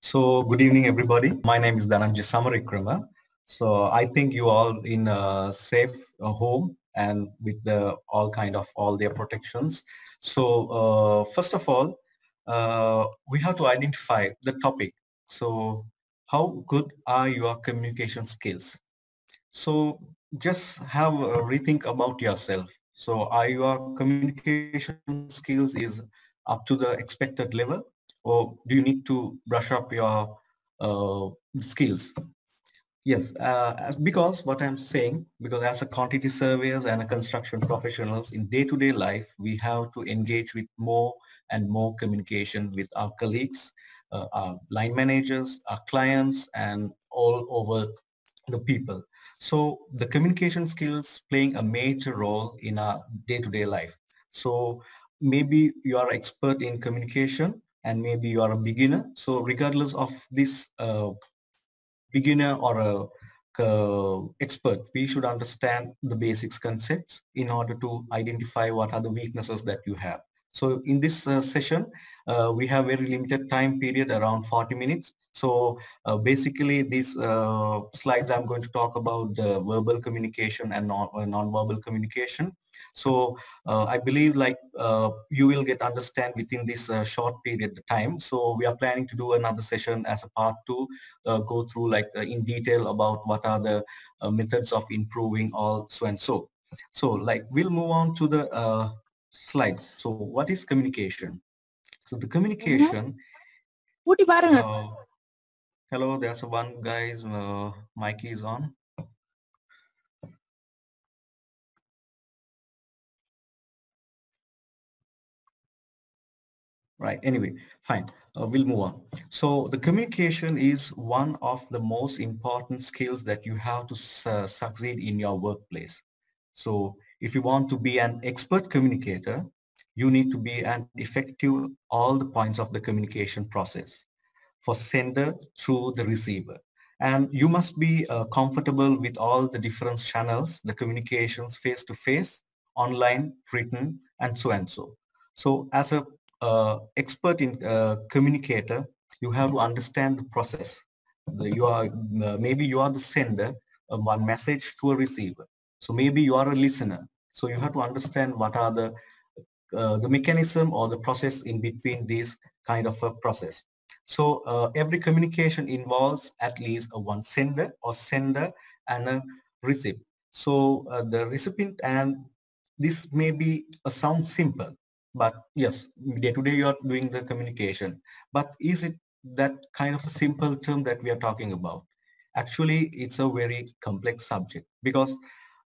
So good evening, everybody. My name is Dhananjaya Samarawickrama. So I think you all in a safe home and with all their protections. So first of all, we have to identify the topic. So how good are your communication skills? So just have a rethink about yourself. So are your communication skills is up to the expected level, or do you need to brush up your skills? Yes, because what I'm saying, because as a quantity surveyors and a construction professionals in day-to-day life, we have to engage with more and more communication with our colleagues, our line managers, our clients, and all over the people. So the communication skills playing a major role in our day-to-day life. So maybe you are expert in communication and maybe you are a beginner. So regardless of this beginner or a expert, we should understand the basics concepts in order to identify what are the weaknesses that you have. So in this session, we have very limited time period, around 40 minutes. So basically these slides I'm going to talk about the verbal communication and non-verbal communication. So I believe you will get understand within this short period of time. So we are planning to do another session as a part 2, go through in detail about what are the methods of improving all so and so. So we'll move on to the slides. So what is communication? So the communication, uh, hello, there's one guy's mic is on. Right, anyway, fine, we'll move on. So the communication is one of the most important skills that you have to succeed in your workplace. So if you want to be an expert communicator, you need to be an effective all the points of the communication process for sender through the receiver. And you must be comfortable with all the different channels, the communications face to face, online, written, and so and so. So as a expert in communicator, you have to understand the process. You are maybe you are the sender of one message to a receiver. So maybe you are a listener. So you have to understand what are the mechanism or the process in between these kind of a process. So every communication involves at least a one sender and a receipt. So the recipient, and this may be a sound simple, but yes, day to day you are doing the communication. But is it that kind of a simple term that we are talking about? Actually, it's a very complex subject because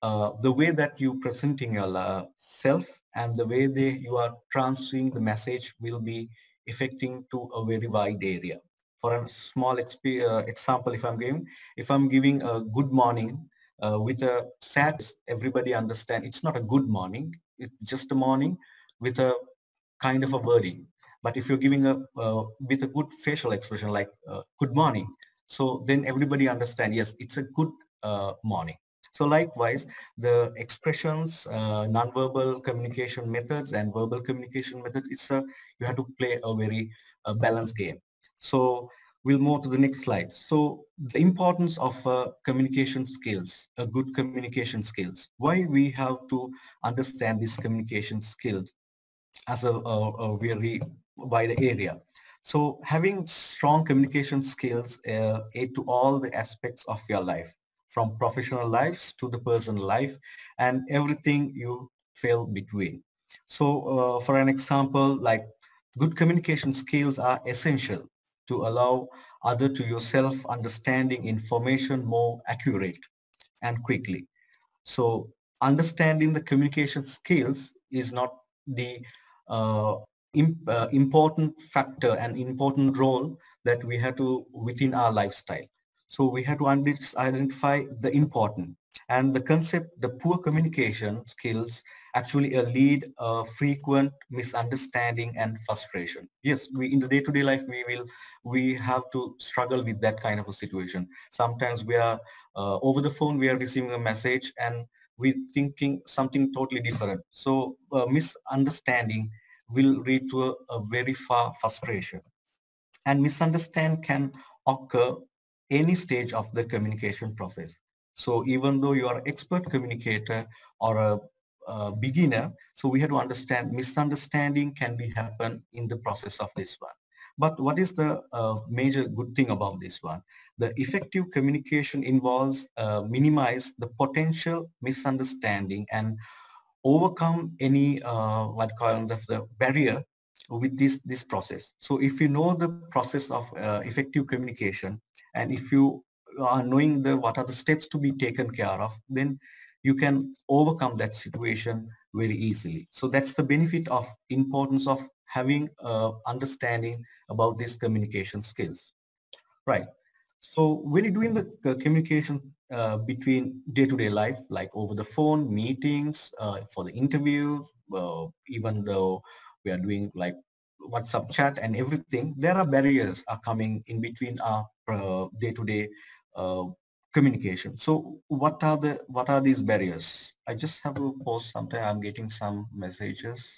the way that you presenting yourself and the way you are transferring the message will be affecting to a very wide area. For a small example, if I'm giving a good morning with a sad, everybody understand it's not a good morning, it's just a morning with a kind of a wording. But if you're giving a with a good facial expression like good morning, so then everybody understand, yes, it's a good morning. So likewise, the expressions, nonverbal communication methods and verbal communication methods, you have to play a very balanced game. So we'll move to the next slide. So the importance of communication skills, a good communication skills. Why we have to understand these communication skills as a very wide area. So having strong communication skills aid to all the aspects of your life, from professional lives to the personal life and everything you feel between. So for an example, like good communication skills are essential to allow other to yourself understanding information more accurate and quickly. So understanding the communication skills is not the uh, important factor and important role that we have to within our lifestyle. So we have to identify the important and the concept, the poor communication skills actually lead frequent misunderstanding and frustration. Yes, we in the day-to-day life we have to struggle with that kind of a situation. Sometimes we are over the phone, we are receiving a message and we thinking something totally different. So misunderstanding will lead to a very far frustration. and misunderstand can occur any stage of the communication process. So even though you are expert communicator or a beginner, so we have to understand misunderstanding can be happen in the process of this one. But what is the major good thing about this one? The effective communication involves minimize the potential misunderstanding and overcome any what kind of the barrier with this process. So if you know the process of effective communication, and if you are knowing the what are the steps to be taken care of, then you can overcome that situation very easily. So that's the benefit of importance of having understanding about these communication skills, right? So when you're doing the communication between day-to-day life, like over the phone, meetings, for the interview, even though we are doing like WhatsApp chat and everything, there are barriers are coming in between our day-to-day uh, communication. So what are these barriers? I just have to pause. Sometime I'm getting some messages.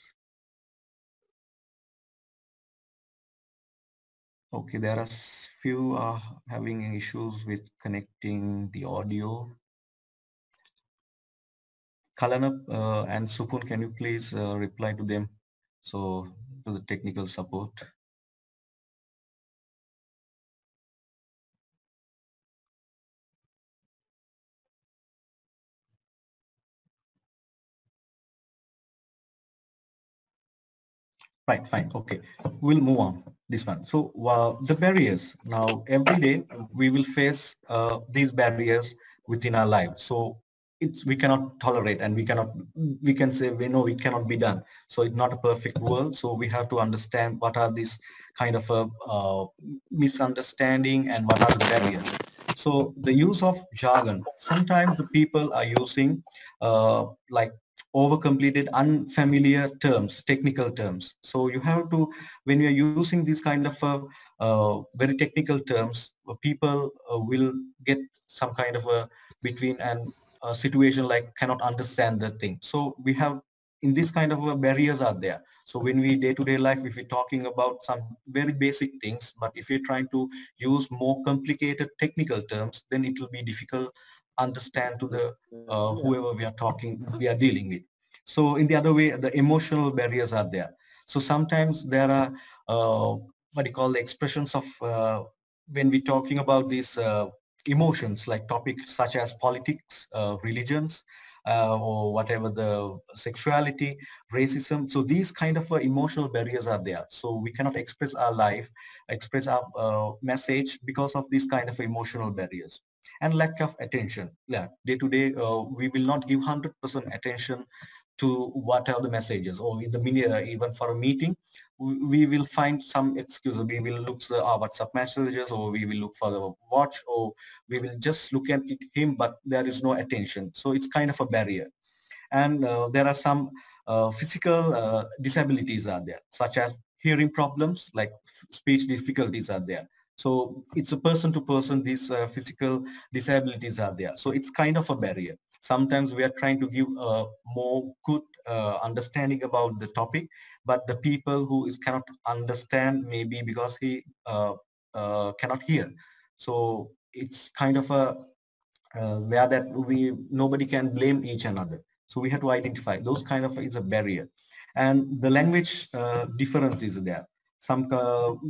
Okay, there are few having issues with connecting the audio. Kalana and Supun, can you please reply to them? So to the technical support. Right, fine. Okay, we'll move on this one. So the barriers. Now, every day we will face these barriers within our life. So we cannot tolerate, and we can say we know it cannot be done. So it's not a perfect world. So we have to understand what are these kind of misunderstanding and what are the barriers. So the use of jargon. Sometimes the people are using like overcompleted unfamiliar terms, technical terms. So you have to, when you're using these kind of very technical terms, people will get some kind of a between and a situation like cannot understand the thing. So we have in this kind of barriers are there. So when we day-to-day life, if we're talking about some very basic things, but if you're trying to use more complicated technical terms, then it will be difficult understand to the whoever we are talking, we are dealing with. So in the other way, the emotional barriers are there. So sometimes there are what you call the expressions of when we're talking about these emotions, like topics such as politics, religions, or whatever the sexuality, racism. So these kind of emotional barriers are there. So we cannot express our life, express our message because of these kind of emotional barriers and lack of attention. Yeah, day to day, we will not give 100% attention to what are the messages, or in the even for a meeting, we will find some excuse. We will look for our WhatsApp messages, or we will look for the watch, or we will just look at him, but there is no attention. So it's kind of a barrier. And there are some physical disabilities are there, such as hearing problems, like speech difficulties are there. So it's a person to person, these physical disabilities are there. So it's kind of a barrier. Sometimes we are trying to give a more good understanding about the topic, but the people who cannot understand, maybe because he cannot hear. So it's kind of a where that we nobody can blame each another. So we have to identify those kind of is a barrier. And the language difference is there. Some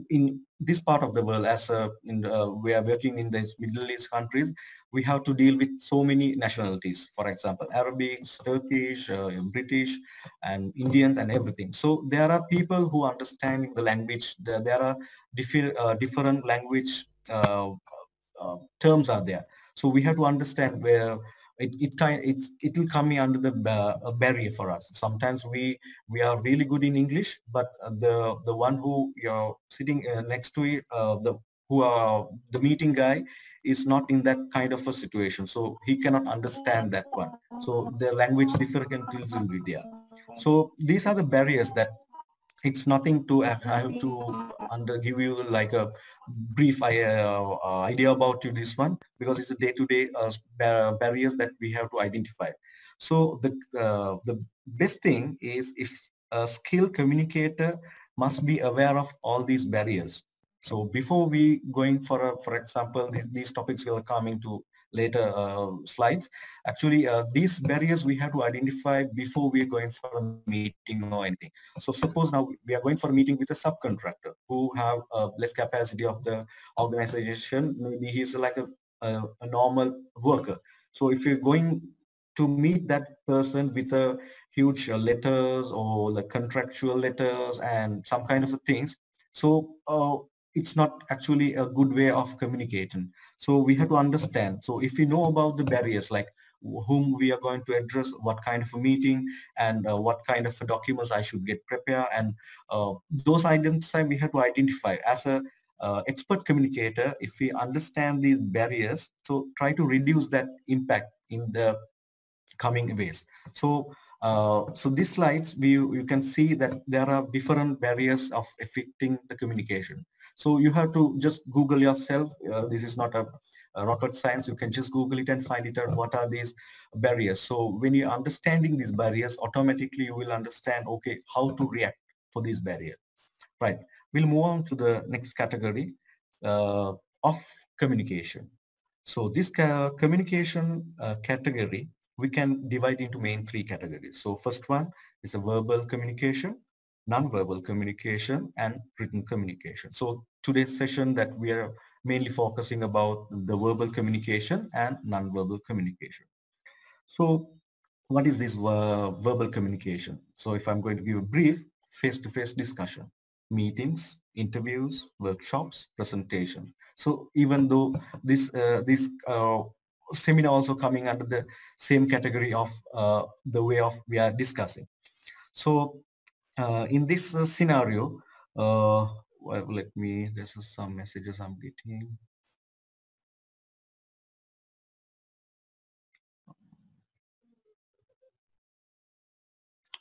in this part of the world, as we are working in the Middle East countries, we have to deal with so many nationalities. For example, Arabics, Turkish, British, and Indians, and everything. So there are people who understand the language. There are different language terms are there. So we have to understand where it will come under the a barrier for us. Sometimes we are really good in English, but the one who you're sitting next to it, who are the meeting guy is not in that kind of a situation, so he cannot understand that one. So the language difficulties will be there. So these are the barriers that it's nothing to I have to give you like a brief idea about you this one, because it's a day-to-day barriers that we have to identify. So the best thing is, if a skilled communicator must be aware of all these barriers. So before we going for example, these topics will come into later slides. Actually, these barriers we have to identify before we are going for a meeting or anything. So suppose now we are going for a meeting with a subcontractor who have less capacity of the organization. Maybe he's like a normal worker. So if you're going to meet that person with a huge letters or the contractual letters and some kind of things, so it's not actually a good way of communicating. So we have to understand. So if we know about the barriers, like whom we are going to address, what kind of a meeting, and what kind of documents I should get prepared, and those items we have to identify as a expert communicator. If we understand these barriers, so try to reduce that impact in the coming ways. So so these slides, you can see that there are different barriers of affecting the communication. So you have to just Google yourself. This is not a rocket science. You can just Google it and find it out what are these barriers. So when you're understanding these barriers, automatically you will understand, okay, how to react for these barriers. Right. We'll move on to the next category of communication. So this communication category, we can divide into main three categories. So first one is a verbal communication, non-verbal communication, and written communication. So today's session that we are mainly focusing about the verbal communication and non-verbal communication. So what is this verbal communication? So if I'm going to give a brief, face-to-face discussion, meetings, interviews, workshops, presentation. So even though this seminar also coming under the same category of the way of we are discussing. So in this scenario, well, let me, there's some messages I'm getting.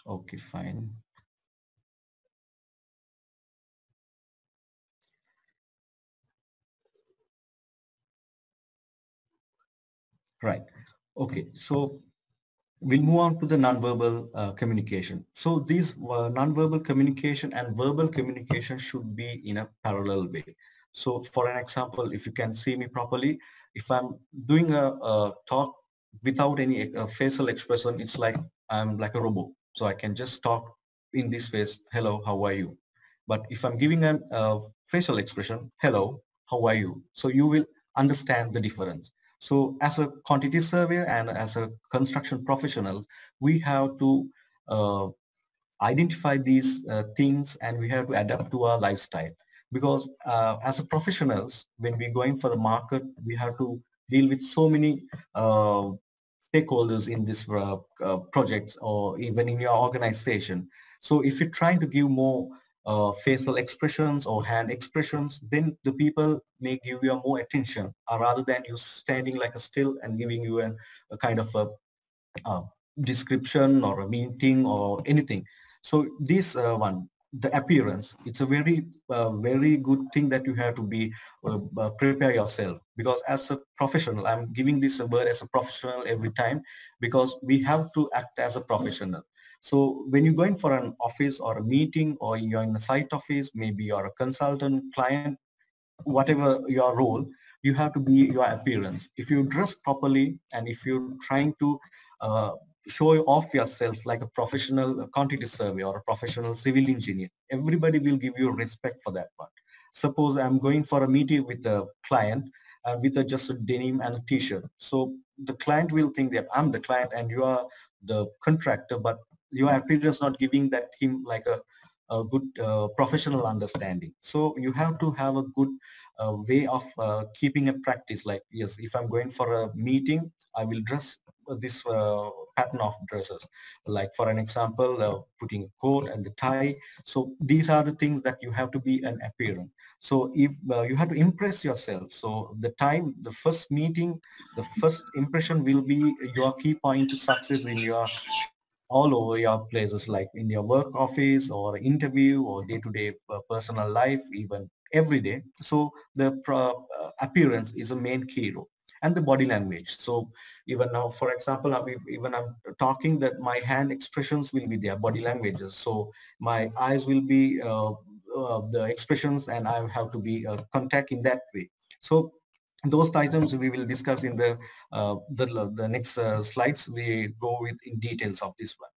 Okay, fine. Right. Okay, so we'll move on to the nonverbal communication. So these nonverbal communication and verbal communication should be in a parallel way. So for an example, if you can see me properly, if I'm doing a talk without any facial expression, it's like I'm like a robot. So I can just talk in this face, hello, how are you? But if I'm giving a facial expression, hello, how are you? So you will understand the difference. So as a quantity surveyor and as a construction professional, we have to uh, identify these things, and we have to adapt to our lifestyle. Because as a professionals, when we're going for the market, we have to deal with so many stakeholders in this projects or even in your organization. So if you're trying to give more facial expressions or hand expressions, then the people may give you more attention rather than you standing like a still and giving you a kind of a uh, description or a meeting or anything. So this one, the appearance, it's a very good thing that you have to be prepare yourself, because as a professional, I'm giving this word as a professional every time, because we have to act as a professional. So when you're going for an office or a meeting, or you're in a site office, maybe you're a consultant client, whatever your role, you have to be your appearance. If you dress properly and if you're trying to uh, show off yourself like a professional quantity surveyor or a professional civil engineer, everybody will give you respect for that one. Suppose I'm going for a meeting with a client with just a denim and a t-shirt. So the client will think that I'm the client and you are the contractor, but your appearance not giving that him like a good professional understanding. So you have to have a good way of keeping a practice. Like, yes, if I'm going for a meeting, I will dress this pattern of dresses. Like for an example, putting a coat and the tie. So these are the things that you have to be an appearance. So if you have to impress yourself, so the time, the first meeting, the first impression will be your key point to success in your all over your places, like in your work office or interview or day-to-day personal life, even every day. So the appearance is a main key role, and the body language. So even now, for example, even I'm talking, that my hand expressions will be there, body languages. So my eyes will be the expressions, and I have to be contact in that way. So those items we will discuss in the next slides. We go with in details of this one.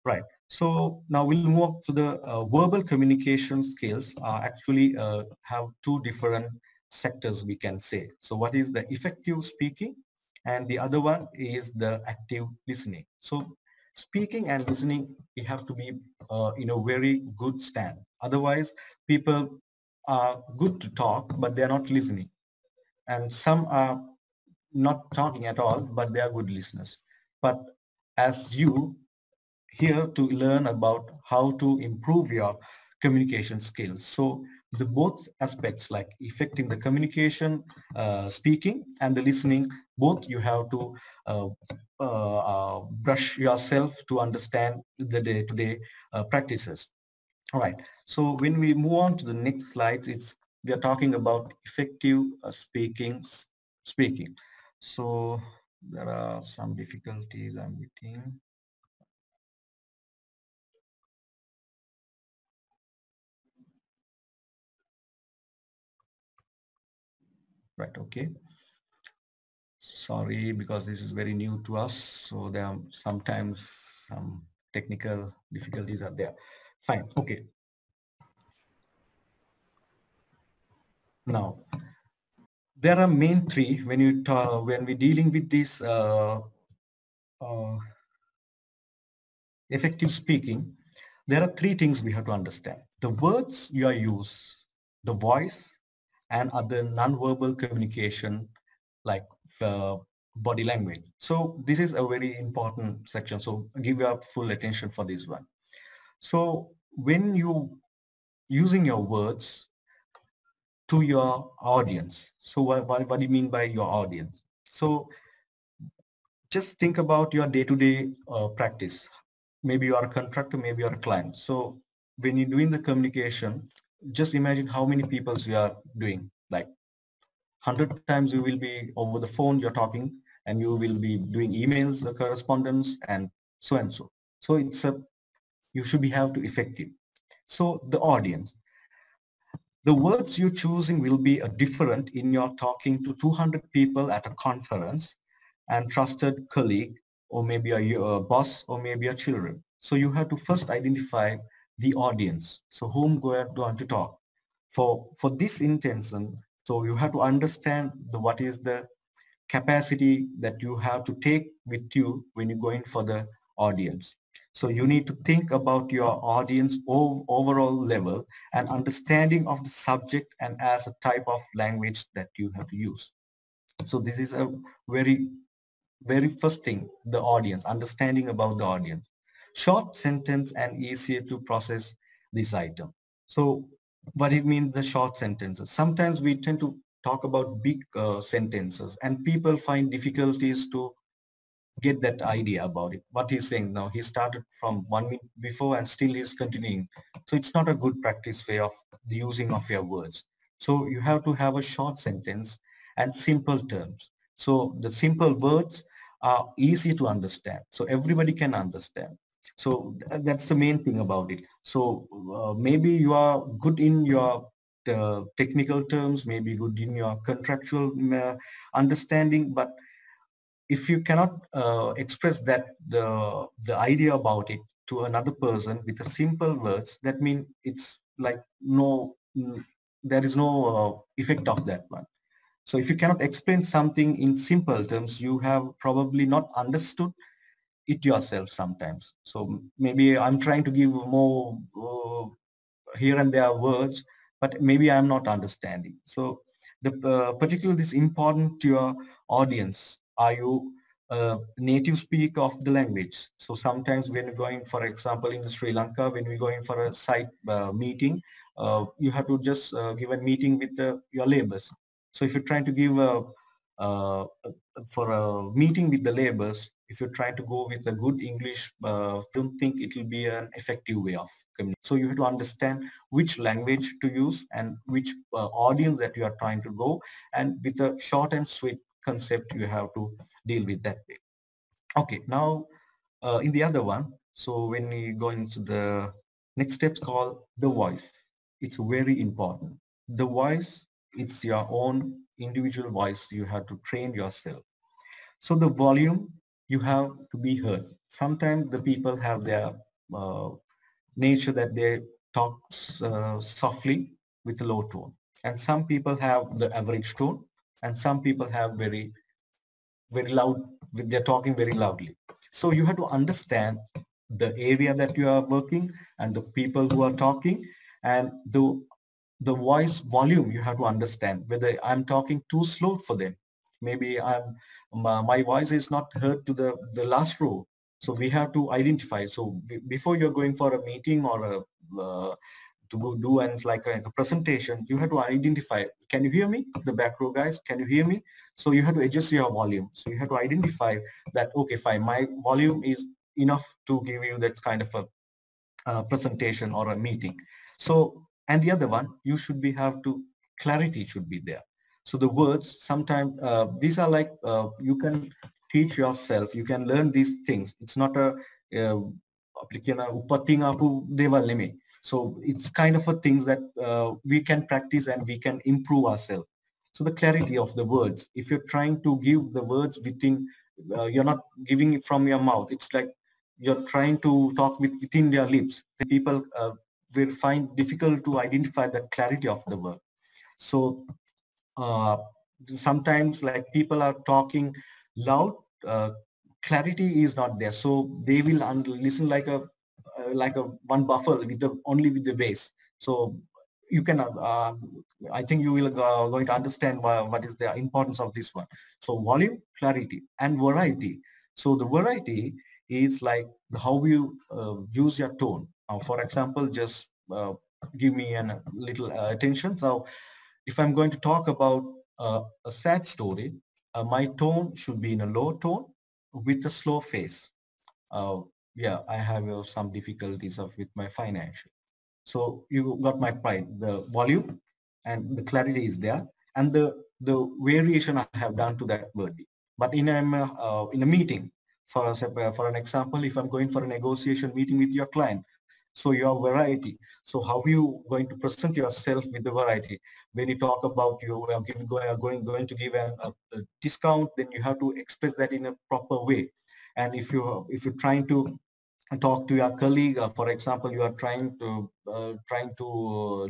Right. So now we'll move to the verbal communication skills. Actually have two different sectors, we can say. So what is the effective speaking, and the other one is the active listening. So speaking and listening, we have to be in a very good stand. Otherwise, people are good to talk, but they are not listening. And some are not talking at all, but they are good listeners. But as you here to learn about how to improve your communication skills. So the both aspects, like affecting the communication, speaking and the listening, both you have to uh, brush yourself to understand the day-to-day practices. All right. So when we move on to the next slide, we are talking about effective speaking. So there are some difficulties I'm meeting. Right. Okay. Sorry, because this is very new to us, so there are sometimes some technical difficulties are there. Fine, okay. Now, there are main three when we're dealing with this uh, effective speaking. There are three things we have to understand: the words you are use, the voice, and other non-verbal communication like uh, body language. So this is a very important section. So give your full attention for this one. So when you using your words to your audience, so what do you mean by your audience? So just think about your day-to-day practice. Maybe you are a contractor, maybe you're a client. So when you're doing the communication, just imagine how many people you are doing. Like 100 times you will be over the phone, you're talking, and you will be doing emails, correspondence, and so and so. So you should be have to effective. So the audience, the words you're choosing will be different in your talking to 200 people at a conference and trusted colleague, or maybe a boss, or maybe a children. So you have to first identify the audience. So whom we are going to talk. For this intention, so you have to understand what is the capacity that you have to take with you when you're going for the audience. So you need to think about your audience overall level and understanding of the subject and as a type of language that you have to use. So this is a very first thing, the audience, understanding about the audience. Short sentence and easier to process this item. So what it means, the short sentences. Sometimes we tend to talk about big sentences and people find difficulties to get that idea about it. What he's saying now, he started from 1 minute before and still he's continuing. So it's not a good practice way of the using of your words. So you have to have a short sentence and simple terms. So the simple words are easy to understand. So everybody can understand. So that's the main thing about it. So maybe you are good in your technical terms, maybe good in your contractual understanding, but if you cannot express that the idea about it to another person with a simple words, that means it's like there is no effect of that one. So if you cannot explain something in simple terms, you have probably not understood it yourself sometimes. So maybe I'm trying to give more here and there words, but maybe I'm not understanding. So the particularly this important to your audience. Are you native speak of the language? So sometimes when you're going, for example, in Sri Lanka, when we're going for a site meeting, you have to just give a meeting with your laborers. So if you're trying to give uh, for a meeting with the laborers, if you're trying to go with a good English, don't think it will be an effective way of communicating. So you have to understand which language to use and which audience that you are trying to go, and with a short and sweet concept you have to deal with that way. Okay, now in the other one, so when we go into the next steps called the voice. It's very important. The voice, it's your own individual voice. You have to train yourself. So the volume, you have to be heard. Sometimes the people have their uh, nature that they talk softly with a low tone. And some people have the average tone, and some people have very loud, they're talking very loudly. So you have to understand the area that you are working and the people who are talking, and the voice volume. You have to understand whether I'm talking too slow for them. Maybe my voice is not heard to the last row. So we have to identify. So before you're going for a meeting or a to go do and like a presentation, you have to identify, can you hear me? The back row guys, can you hear me? So you have to adjust your volume. So you have to identify that, okay, fine, my volume is enough to give you that kind of a presentation or a meeting. So, and the other one, you should be have to, clarity should be there. So the words, sometimes these are like, you can teach yourself, you can learn these things. It's not a so it's kind of a things that we can practice and we can improve ourselves. So the clarity of the words, if you're trying to give the words within, you're not giving it from your mouth, it's like you're trying to talk within their lips, the people will find difficult to identify the clarity of the word. So uh, sometimes like people are talking loud, uh, clarity is not there, so they will listen like a one buffer with the only with the bass. So you can I think you will going to understand what is the importance of this one. So volume, clarity, and variety. So the variety is like how you use your tone. For example, just give me a little attention. So if I'm going to talk about a sad story, my tone should be in a low tone with a slow face. Uh, yeah, I have some difficulties of with my financial. So you got my point. The volume and the clarity is there, and the variation I have done to that word. But in a meeting, for an example, if I'm going for a negotiation meeting with your client, so your variety. So how you going to present yourself with the variety? When you talk about you are going to give a discount, then you have to express that in a proper way. And if you're trying to talk to your colleague, for example, you are trying to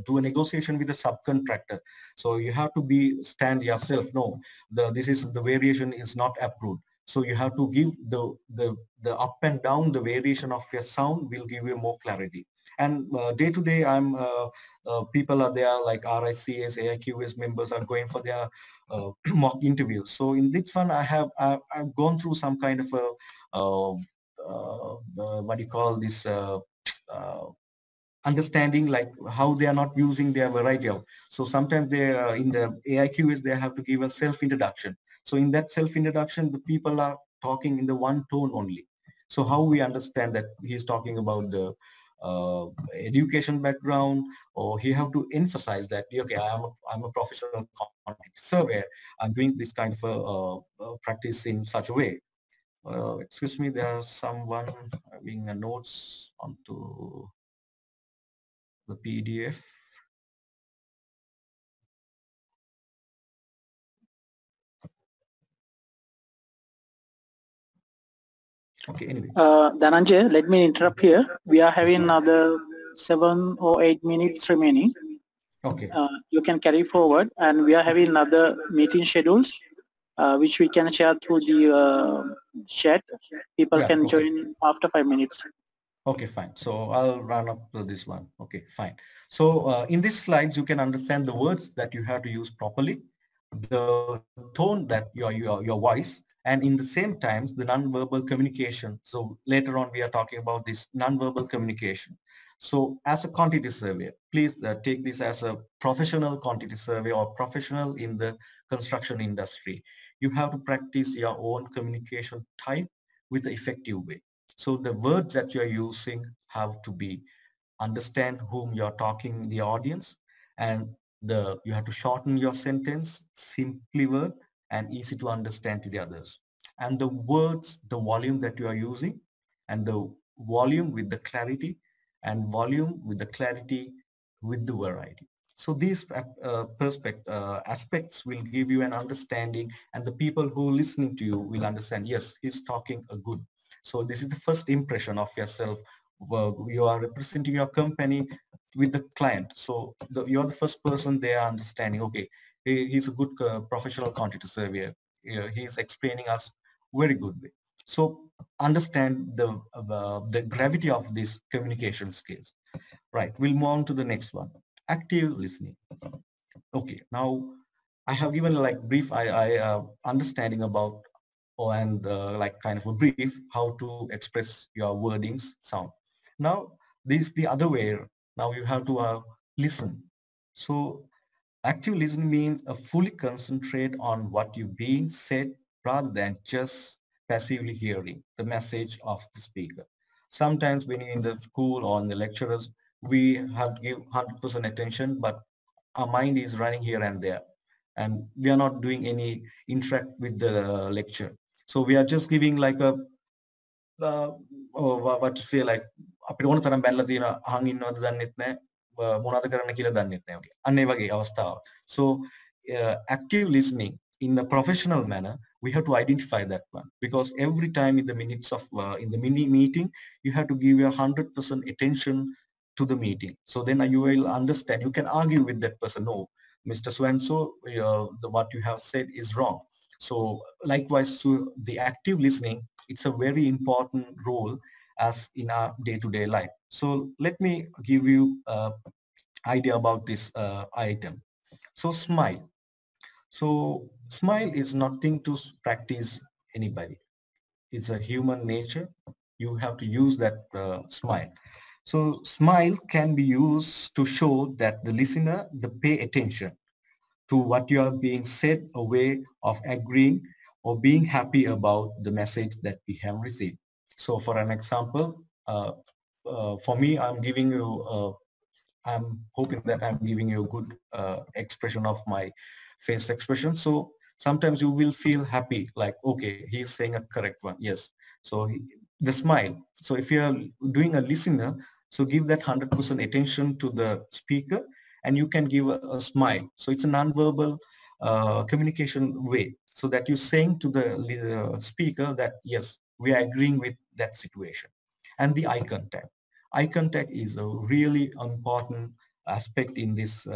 do a negotiation with a subcontractor, so you have to be stand yourself, no, this is the variation is not approved. So you have to give the up and down, the variation of your sound will give you more clarity. And day to day, people are there like RICS, AIQS members are going for their mock interviews. So in this one, I've gone through some kind of a what do you call this uh, understanding, like how they are not using their variety of. So sometimes they in the AIQs they have to give a self introduction. So in that self introduction, the people are talking in the one tone only. So how we understand that he's talking about the education background, or he have to emphasize that, okay, I'm a professional quantity surveyor, I'm doing this kind of practice in such a way. Excuse me, there's someone having a notes onto the PDF. Okay, anyway. Dhananjaya, let me interrupt here. We are having another 7 or 8 minutes remaining. Okay. You can carry forward, and we are having another meeting schedules, which we can share through the chat. People can join after 5 minutes. Okay, fine. So I'll run up to this one. Okay, fine. So in these slides, you can understand the words that you have to use properly, the tone that your voice, and in the same times the non-verbal communication. So later on, we are talking about this non-verbal communication. So as a quantity surveyor, please take this as a professional quantity surveyor or professional in the construction industry. You have to practice your own communication type with the effective way. So the words that you're using have to be understand whom you're talking, the audience, and you have to shorten your sentence, simply word, and easy to understand to the others. And the words, the volume that you are using, and the volume with the clarity, and volume with the clarity with the variety. So these aspects will give you an understanding, and the people who are listening to you will understand, yes, he's talking a good. So this is the first impression of yourself. You are representing your company with the client. So you're the first person they are understanding, okay, he's a good professional quantity surveyor. He's explaining us very good way. So understand the gravity of these communication skills. Right, we'll move on to the next one. Active listening. Okay, now I have given like brief understanding about and like kind of a brief how to express your wordings sound. Now this the other way. Now you have to listen. So active listening means a fully concentrate on what you being said rather than just passively hearing the message of the speaker. Sometimes when you're in the school or in the lecturers, we have to give 100% attention, but our mind is running here and there, and we are not doing any interact with the lecture. So we are just giving like a what to say, like අපිට ඕන තරම් බැලලා තියෙන අහන් ඉන්නවද දන්නෙත් නැහැ, මොනවද කරන්න කියලා දන්නෙත් නැහැ වගේ. අන්න ඒ වගේ අවස්ථාවක්. So active listening in a professional manner, we have to identify that one, because every time in the minutes of in the mini meeting, you have to give your 100% attention to the meeting. So then you will understand. You can argue with that person. No, Mr. So-and-so, what you have said is wrong. So likewise, to the active listening, it's a very important role as in our day-to-day life. So let me give you an idea about this item. So smile. So smile is nothing to practice anybody. It's a human nature. You have to use that smile. So smile can be used to show that the listener, they pay attention to what you are being said, a way of agreeing or being happy about the message that we have received. So for an example, for me, I'm hoping that I'm giving you a good expression of my face expression. So sometimes you will feel happy, like, okay, he's saying a correct one. Yes. So the smile. So if you're doing a listener, so give that 100% attention to the speaker, and you can give a smile. So it's a non-verbal communication way, so that you're saying to the speaker that, yes, we are agreeing with that situation. And the eye contact. Eye contact is a really important aspect in this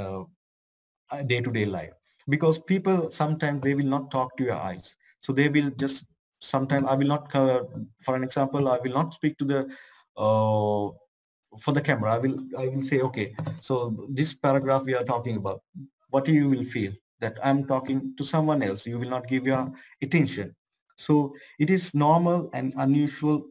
day-to-day life, because people sometimes they will not talk to your eyes. So they will just, sometimes I will not cover, for an example, I will not speak to the for the camera. I will say, okay, so this paragraph we are talking about, what you will feel that I'm talking to someone else. You will not give your attention. So it is normal and unusual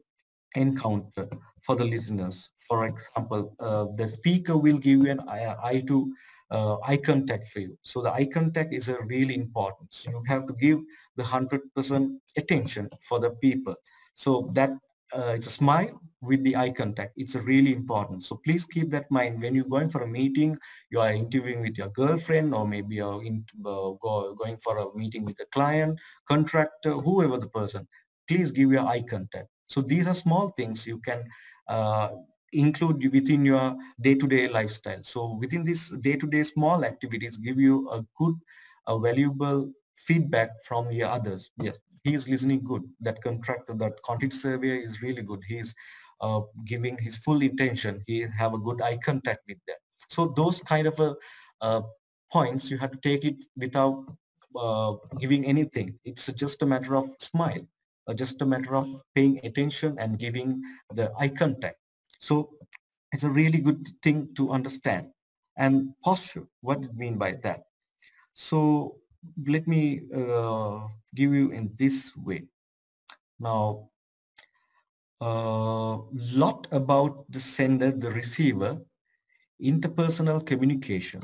encounter for the listeners. For example, the speaker will give you an eye contact for you. So the eye contact is a really important. So you have to give the 100% attention for the people. So that it's a smile with the eye contact. It's a really important. So please keep that in mind when you're going for a meeting. You are interviewing with your girlfriend, or maybe you're going for a meeting with a client, contractor, whoever the person. Please give your eye contact. So these are small things you can include within your day-to-day lifestyle. So within this day-to-day small activities, give you a good, valuable feedback from the others. Yes, he is listening good. That contractor, that quantity surveyor is really good. He is giving his full intention. He have a good eye contact with them. So those kind of points, you have to take it without giving anything. It's just a matter of smile. Just a matter of paying attention and giving the eye contact. So it's a really good thing to understand. And posture, what do you mean by that? So let me give you in this way. Now, lot about the sender, the receiver, interpersonal communication.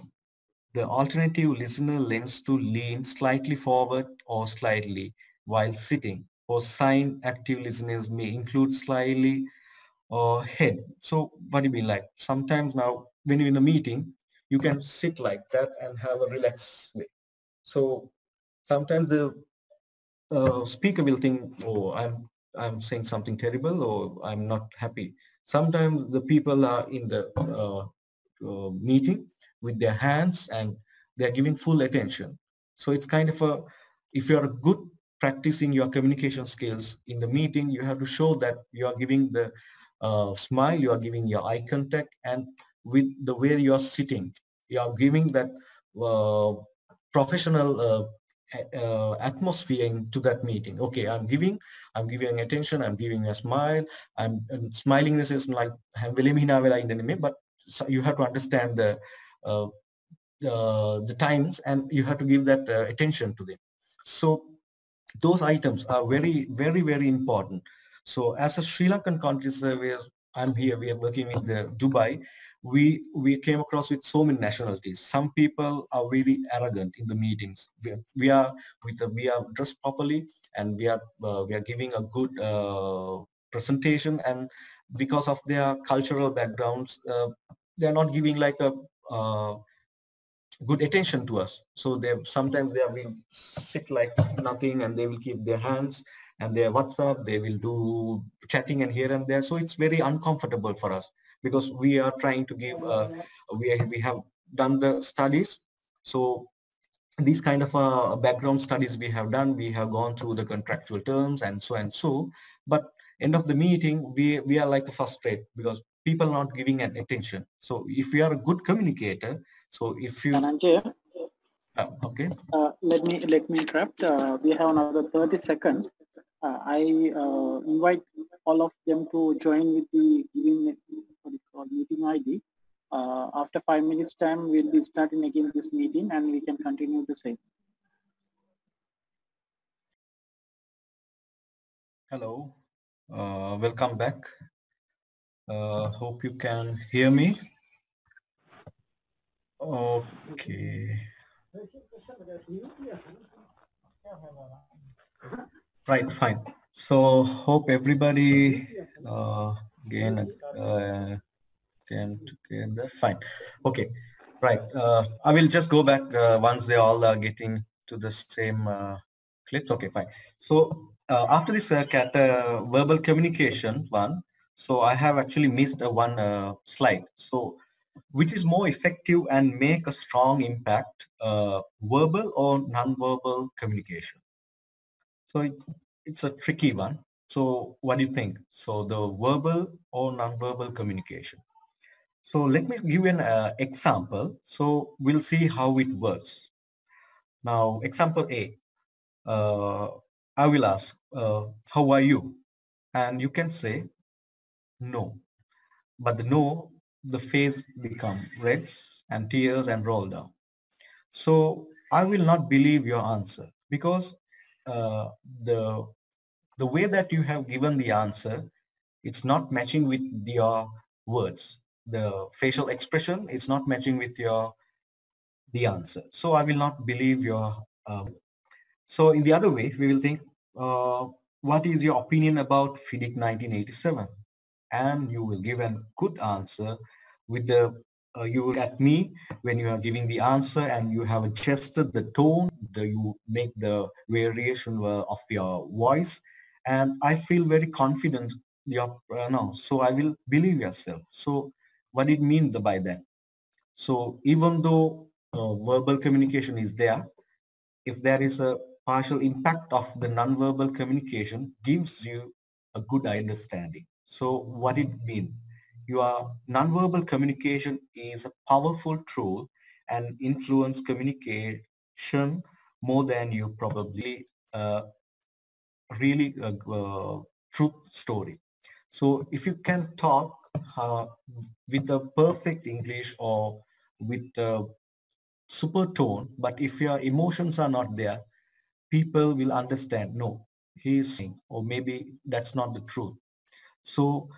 The alternative listener lends to lean slightly forward or slightly while sitting, or sign active listeners may include slightly or head. So what do you mean? Like sometimes now when you're in a meeting, you can sit like that and have a relaxed way. So sometimes the speaker will think, oh, I'm saying something terrible, or I'm not happy. Sometimes the people are in the meeting with their hands, and they're giving full attention. So it's kind of a, if you're a good practicing your communication skills in the meeting, you have to show that you are giving the smile, you are giving your eye contact, and with the way you are sitting, you are giving that uh, professional atmosphere into that meeting. Okay, I'm giving attention, I'm giving a smile, and smiling. This is like but you have to understand uh, the times, and you have to give that attention to them. So those items are very, very, very important. So as a Sri Lankan country surveyor, I'm here, we are working in the Dubai. We came across with so many nationalities. Some people are very arrogant in the meetings. We are dressed properly, and we are giving a good presentation, and because of their cultural backgrounds, they are not giving like a good attention to us. So they sometimes they will sit like nothing, and they will keep their hands and their WhatsApp. They will do chatting and here and there. So it's very uncomfortable for us, because we are trying to give. We have done the studies. So these kind of background studies we have done. We have gone through the contractual terms and so and so. But end of the meeting, we are like frustrated because people are not giving an attention. So if you are a good communicator, so if you Dhananjaya, okay, let me interrupt. We have another 30 seconds. I invite all of them to join with the meeting ID. After 5 minutes time, we'll be starting again this meeting, and we can continue the same. hello, welcome back. Hope you can hear me. Okay. Right, fine. So hope everybody again can together. Fine. Okay. Right. I will just go back once they all are getting to the same clips. Okay, fine. So after this verbal communication one, so I have actually missed one slide. So which is more effective and make a strong impact, verbal or non-verbal communication? So it's a tricky one. So what do you think? So the verbal or non-verbal communication? So let me give you an example. So we'll see how it works. Now, example A, uh, I will ask, how are you? And you can say no. But the no, the face become red and tears and roll down. So I will not believe your answer, because uh, the the way that you have given the answer, it's not matching with your words. The facial expression is not matching with your the answer. So I will not believe your. So in the other way, we will think, what is your opinion about FIDIC 1987? And you will give a good answer with the you look at me when you are giving the answer, and you have adjusted the tone, you make the variation of your voice, and I feel very confident your now, so I will believe yourself. So what it mean by that? So even though verbal communication is there, if there is a partial impact of the nonverbal communication, gives you a good understanding. So what it means? Your nonverbal communication is a powerful tool and influence communication more than you probably really truth story. So if you can talk with a perfect English or with a super tone, but if your emotions are not there, people will understand, no, he is saying, or maybe that's not the truth. So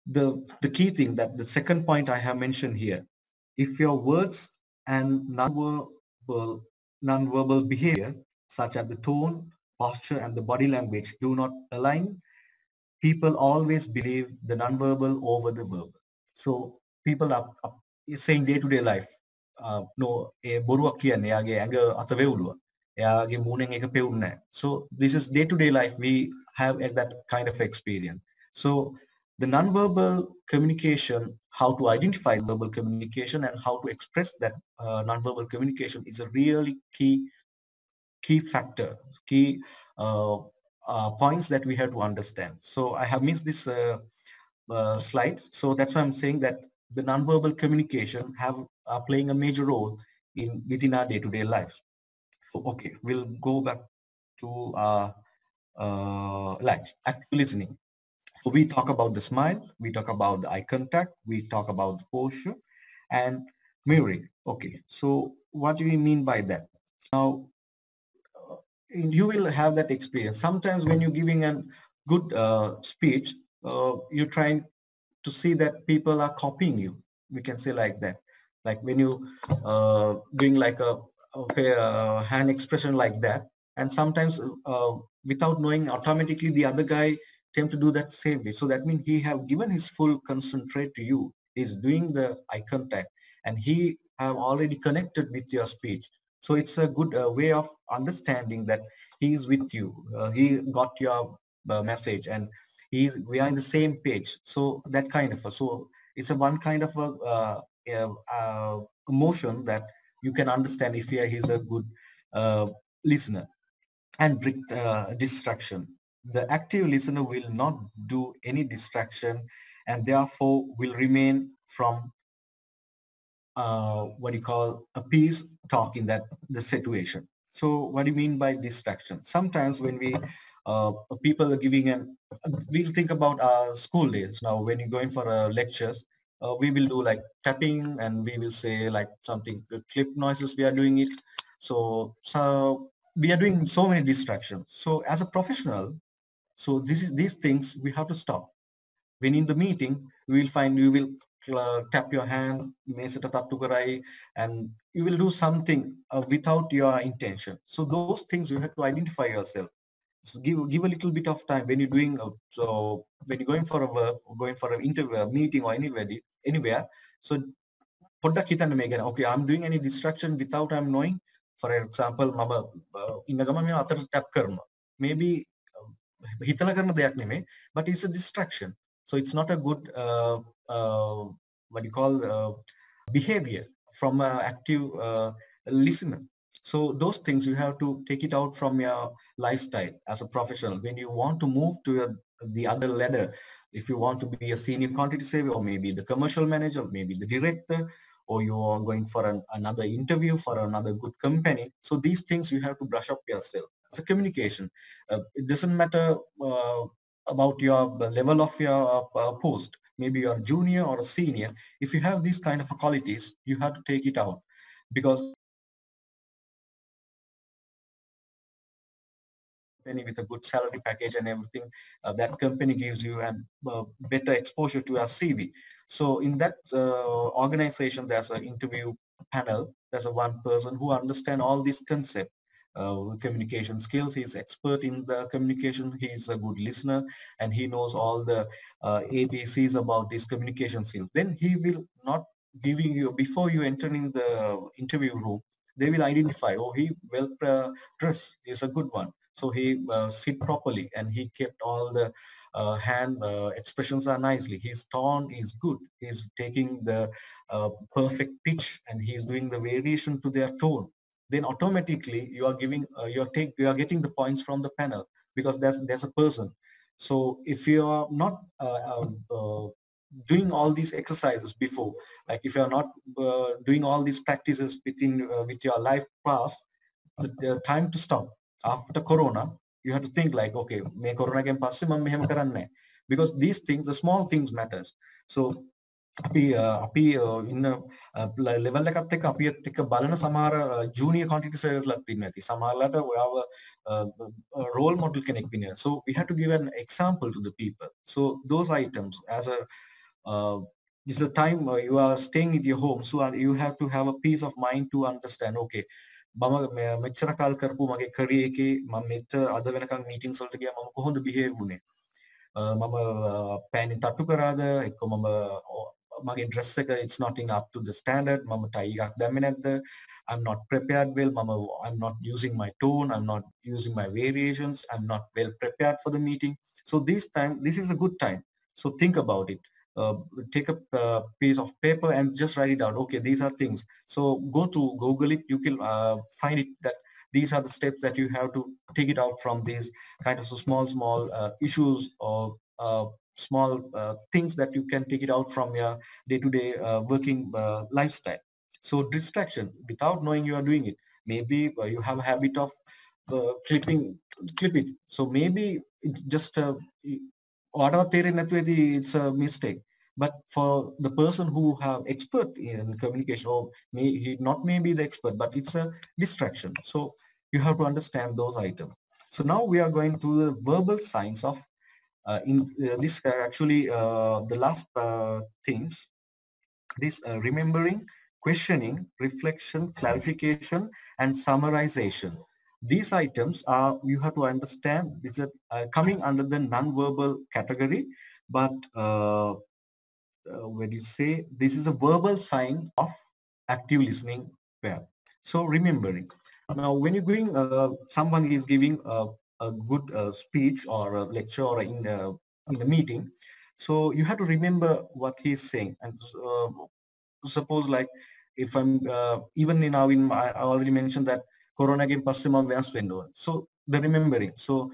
the key thing, that the second point I have mentioned here, if your words and nonverbal behavior, such as the tone, posture, and the body language, do not align, people always believe the nonverbal over the verbal. So people are saying day-to-day life, no, බොරුවක් කියන්නේ එයාගේ ඇඟ අත වේවුලුව. එයාගේ මූණෙන් ඒක පෙවුන්නේ නැහැ. So this is day-to-day life. We have that kind of experience. So the nonverbal communication, how to identify verbal communication and how to express that non-verbal communication is a really key factor, key points that we have to understand. So I have missed this slides. So that's why I'm saying that the nonverbal communication are playing a major role in within our day-to-day lives. So okay, we'll go back to like active listening. So we talk about the smile, we talk about the eye contact, we talk about the posture and mirroring. Okay, so what do we mean by that? Now you will have that experience. Sometimes when you're giving a good speech, you're trying to see that people are copying you. We can say like that. Like when you doing like a hand expression like that, and sometimes without knowing, automatically the other guy tend to do that same way. So that means he have given his full concentrate to you. He's doing the eye contact, and he have already connected with your speech. So it's a good way of understanding that he is with you. He got your message, and we are in the same page. So that kind of so it's a one kind of a emotion that you can understand if he's a good listener. And distraction, the active listener will not do any distraction, and therefore will remain from what you call a peace talk in that the situation. So what do you mean by distraction? Sometimes when we people are giving an, we'll think about our school days. Now when you're going for lectures, we will do like tapping, and we will say like something clip noises, we are doing it. So we are doing so many distractions. So as a professional, so these things we have to stop. When in the meeting, we will find you will tap your hand, and you will do something without your intention. So those things you have to identify yourself. So give a little bit of time when you're doing so when you're going for a work, or going for an interview, a meeting, or anywhere. So පොඩ්ඩක් හිතන්න මේ ගැන. Okay, I'm doing any distraction without I'm knowing. For example, මම ඉන්න ගමන් මේ අතට tap කරනවා. Maybe හිතලා කරන දෙයක් නෙමෙයි, but it's a distraction. So it's not a good what you call behavior from an active listener. So those things you have to take it out from your lifestyle as a professional. When you want to move to the other ladder, if you want to be a senior quantity surveyor, or maybe the commercial manager, or maybe the director, or you are going for another interview for another good company. So these things you have to brush up yourself. It's a communication. It doesn't matter about your level of your post. Maybe you're a junior or a senior. If you have these kind of qualities, you have to take it out, because with a good salary package and everything, that company gives you a better exposure to our CV. So in that organization, there's an interview panel. There's a one person who understands all these concepts. Communication skills. He's expert in the communication. He's a good listener, and he knows all the ABCs about this communication skills. Then he will not giving you, before you enter in the interview room, they will identify, oh, he well dressed, he's a good one. So he sit properly, and he kept all the hand expressions are nicely. His tone is good. He's taking the perfect pitch, and he's doing the variation to their tone. Then automatically you are giving you are getting the points from the panel, because there's a person. So if you are not doing all these exercises before, like if you are not doing all these practices with your life class, the time to stop after corona, you have to think like, okay, may corona again pass, because these things, the small things matters. So අපි ඉන්න level එකත් එක්ක අපි එක්ක බලන සමහර junior quantity surveyors ලක් තින්න ඇති. සමහරලාට ඔයාව role model කෙනෙක් වෙන්න. So we have to give an example to the people. So those items, as a this is a time you are staying in your home, so you have to have a peace of mind to understand, okay, මම මෙච්චර කාල කරපු මගේ career එකේ මම මෙච්චර අද වෙනකන් meetings වලට ගියා, මම කොහොමද behave වුනේ, මම පෑන් තට්ටු කරාද, එක්ක මම මගේ dress එක it's not in up to the standard, මම tie එකක් දැම්මේ නැද්ද, I'm not prepared well, I'm not using my tone, I'm not using my variations, I'm not well prepared for the meeting. So this is a good time. So think about it. take a piece of paper and just write it out. Okay, these are things. So go to Google it. You can find it that these are the steps that you have to take it out from these kind of so small issues or small things that you can take it out from your day-to-day working lifestyle. So distraction without knowing you are doing it. Maybe you have a habit of clip it. So maybe it's just it's a mistake. But for the person who have expert in communication, or he not maybe the expert, but it's a distraction. So you have to understand those items. So now we are going to the verbal signs of in this actually the last things, this remembering, questioning, reflection, clarification, and summarization. These items are, you have to understand, these are coming under the non-verbal category, but when you say this is a verbal sign of active listening pair. So remembering. Now, when you're going, someone is giving a good speech or a lecture or in a meeting, so you have to remember what he's saying. And suppose like if I'm even in now in my, I already mentioned that Corona game Pasima Venus. So the remembering. So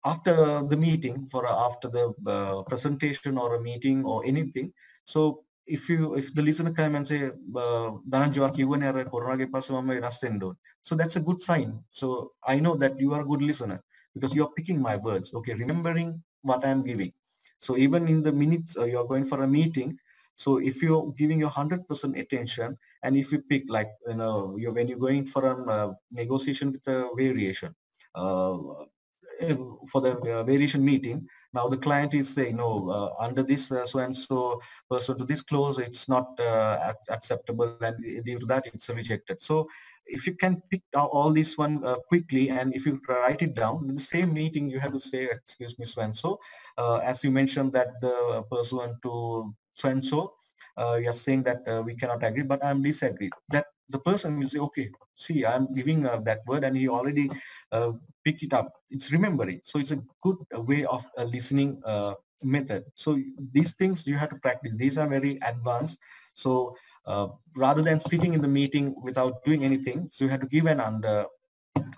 after the meeting for after the presentation or a meeting or anything, so if the listener come and say Dhananjaya kiwan era corona ke pass mama rastendo, so that's a good sign. So I know that you are a good listener because you are picking my words, okay, remembering what I am giving. So even in the minutes you are going for a meeting, so if you're giving your 100% attention, and if you pick like when you're going for a negotiation with a variation, uh, for the variation meeting. Now the client is saying, no, under this so and so person to this clause, it's not acceptable, and due to that, it's rejected. So if you can pick all this one quickly, and if you write it down in the same meeting, you have to say, excuse me, so and so, as you mentioned that the person to so and so, you're saying that we cannot agree, but I'm disagreed. That the person will say, okay, see, I'm giving that word, and he already pick it up. It's remembering. So it's a good way of listening method. So these things you have to practice. These are very advanced. So rather than sitting in the meeting without doing anything, so you have to give an under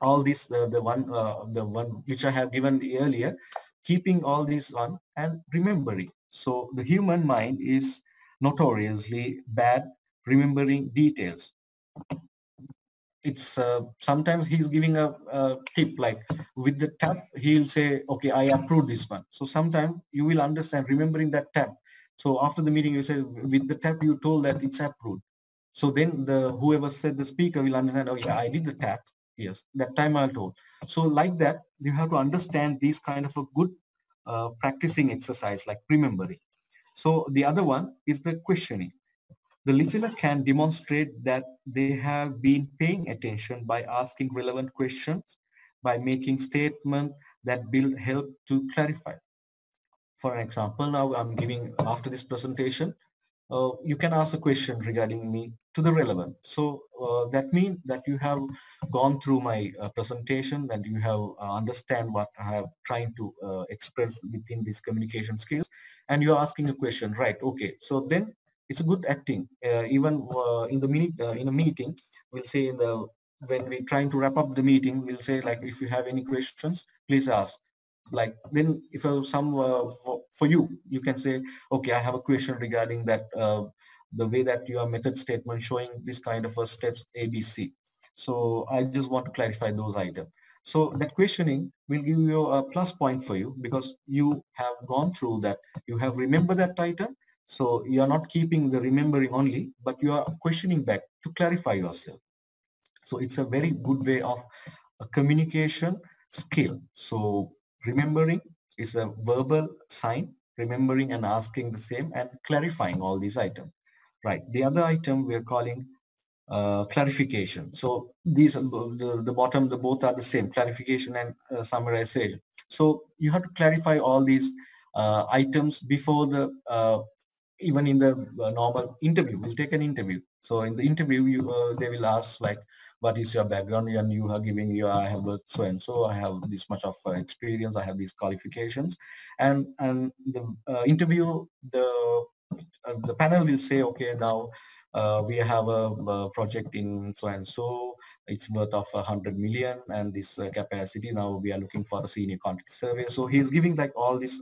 all this the one which I have given earlier, keeping all these one and remembering. So the human mind is notoriously bad remembering details. It's sometimes he's giving a tip like with the tab he'll say, okay, I approve this one. So sometimes you will understand remembering that tab. So after the meeting you say with the tab you told that it's approved. So then the whoever said the speaker will understand, oh yeah, I did the tab, yes, that time I told. So like that you have to understand these kind of a good practicing exercise like remembering. So the other one is the questioning. The listener can demonstrate that they have been paying attention by asking relevant questions, by making statements that will help to clarify. For an example, now I'm giving after this presentation, you can ask a question regarding me to the relevant. So that means that you have gone through my presentation and you have understand what I have trying to express within these communication skills, and you're asking a question, right? Okay, so then it's a good acting. Even in the minute in a meeting, we'll say in the when we're trying to wrap up the meeting, we'll say like, if you have any questions, please ask. Like then if some for you, you can say, okay, I have a question regarding that the way that your method statement showing this kind of a steps ABC. So I just want to clarify those items. So that questioning will give you a plus point for you because you have gone through that, you have remembered that item. So you are not keeping the remembering only, but you are questioning back to clarify yourself. So it's a very good way of a communication skill. So remembering is a verbal sign, remembering and asking the same and clarifying all these items. Right. The other item we're calling clarification. So these are the bottom, the both are the same, clarification and summarization. So you have to clarify all these items before the even in the normal interview. We'll take an interview. So in the interview, they will ask like, what is your background? And you are giving you, I have worked so and so, I have this much of experience, I have these qualifications, and the interview, the the panel will say, okay, now we have a project in so and so, it's worth of 100 million and this capacity. Now we are looking for a senior quantity surveyor. So he's giving like all this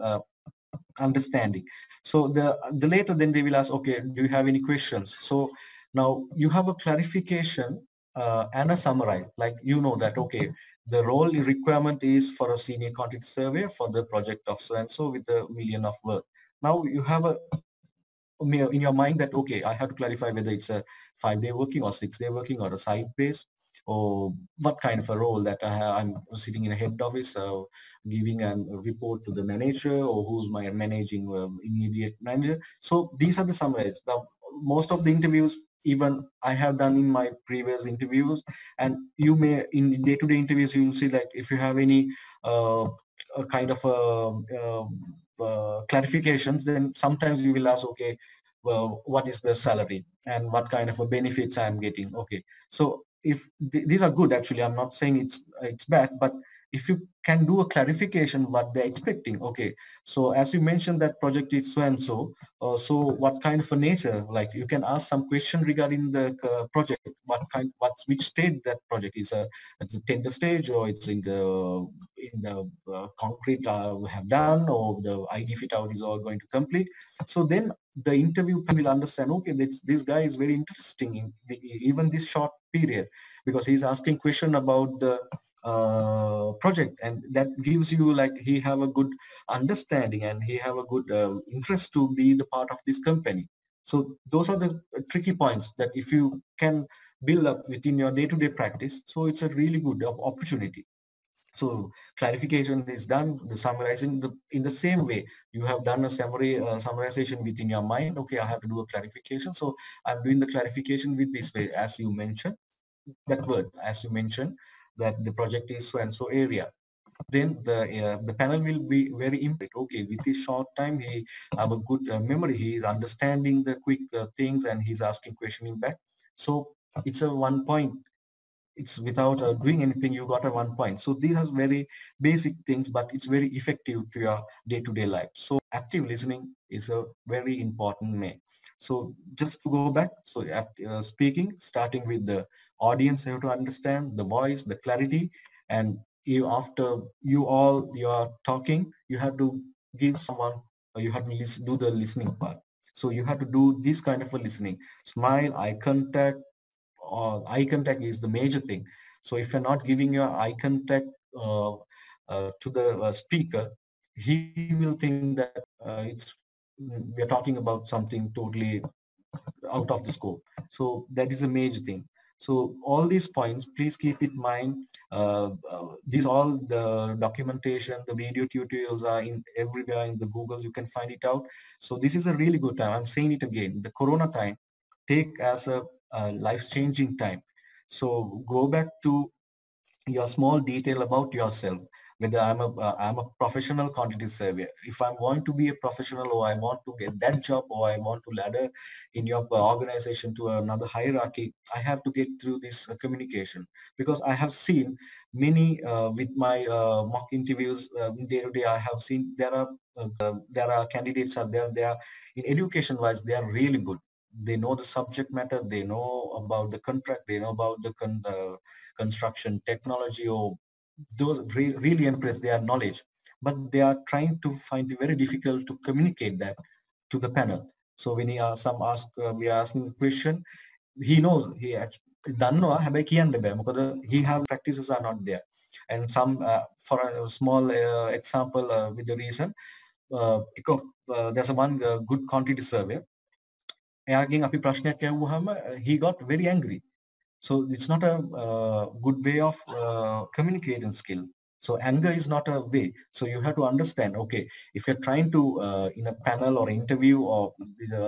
understanding. So the later then they will ask, okay, do you have any questions? So now you have a clarification and a summary, like you know that, okay, the role requirement is for a senior quantity surveyor for the project of so and so with a million of work. Now you have a in your mind that, okay, I have to clarify whether it's a 5-day working or 6-day working or a site base, or what kind of a role that I'm sitting in a head office, giving a report to the manager, or who's my managing immediate manager. So these are the summaries. Now, most of the interviews, even I have done in my previous interviews, and you may in day-to-day interviews, you will see like if you have any a kind of clarifications, then sometimes you will ask, okay, well, what is the salary and what kind of a benefits I'm getting? Okay, so if these are good, actually, I'm not saying it's bad, but if you can do a clarification what they're expecting. Okay, so as you mentioned, that project is so and so, so what kind of a nature, like you can ask some question regarding the project, which stage that project is, at the tender stage, or it's in the concrete we have done, or the ID fit out is all going to complete. So then the interview will understand, okay, this guy is very interesting in even this short period, because he's asking question about the project, and that gives you like he have a good understanding and he have a good interest to be the part of this company. So those are the tricky points that if you can build up within your day-to-day practice, so it's a really good opportunity. So clarification is done, the summarizing in the same way. You have done a summary, summarization within your mind. Okay, I have to do a clarification. So I'm doing the clarification with this way, as you mentioned, that word, as you mentioned, that the project is so and so area. Then the panel will be very impressed. Okay, with this short time, he have a good memory. He is understanding the quick things and he's asking question back. So it's a 1 point, it's without doing anything, you got a 1 point. So these are very basic things, but it's very effective to your day-to-day life. So active listening is a very important way. So just to go back, so after speaking, starting with the audience, you have to understand the voice, the clarity, and you, after you are talking, you have to give someone, you have to do the listening part. So you have to do this kind of a listening, smile, eye contact. Eye contact is the major thing. So if you're not giving your eye contact to the speaker, he will think that we are talking about something totally out of the scope. So that is a major thing. So all these points, please keep in mind. These all the documentation, the video tutorials are in everywhere in the Googles. You can find it out. So this is a really good time. I'm saying it again. The Corona time, take as a life-changing time. So go back to your small detail about yourself, whether I'm a professional quantity surveyor. If I'm going to be a professional, or I want to get that job, or I want to ladder in your organization to another hierarchy, I have to get through this communication, because I have seen many with my mock interviews day to day. I have seen there are candidates out there, they are in education wise, they are really good. They know the subject matter, they know about the contract, they know about the construction technology, or those really impressed their knowledge, but they are trying to find it very difficult to communicate that to the panel. So when he we are asking a question, he knows he දන්නවා හැබැයි කියන්න බෑ මොකද he have practices are not there. And some for a small example with the reason there's a one good quantity survey, එයාගෙන් අපි ප්‍රශ්නයක් ඇහුවාම he got very angry. So it's not a good way of communicating skill. So anger is not a way. So you have to understand, okay, if you're trying to in a panel or interview, or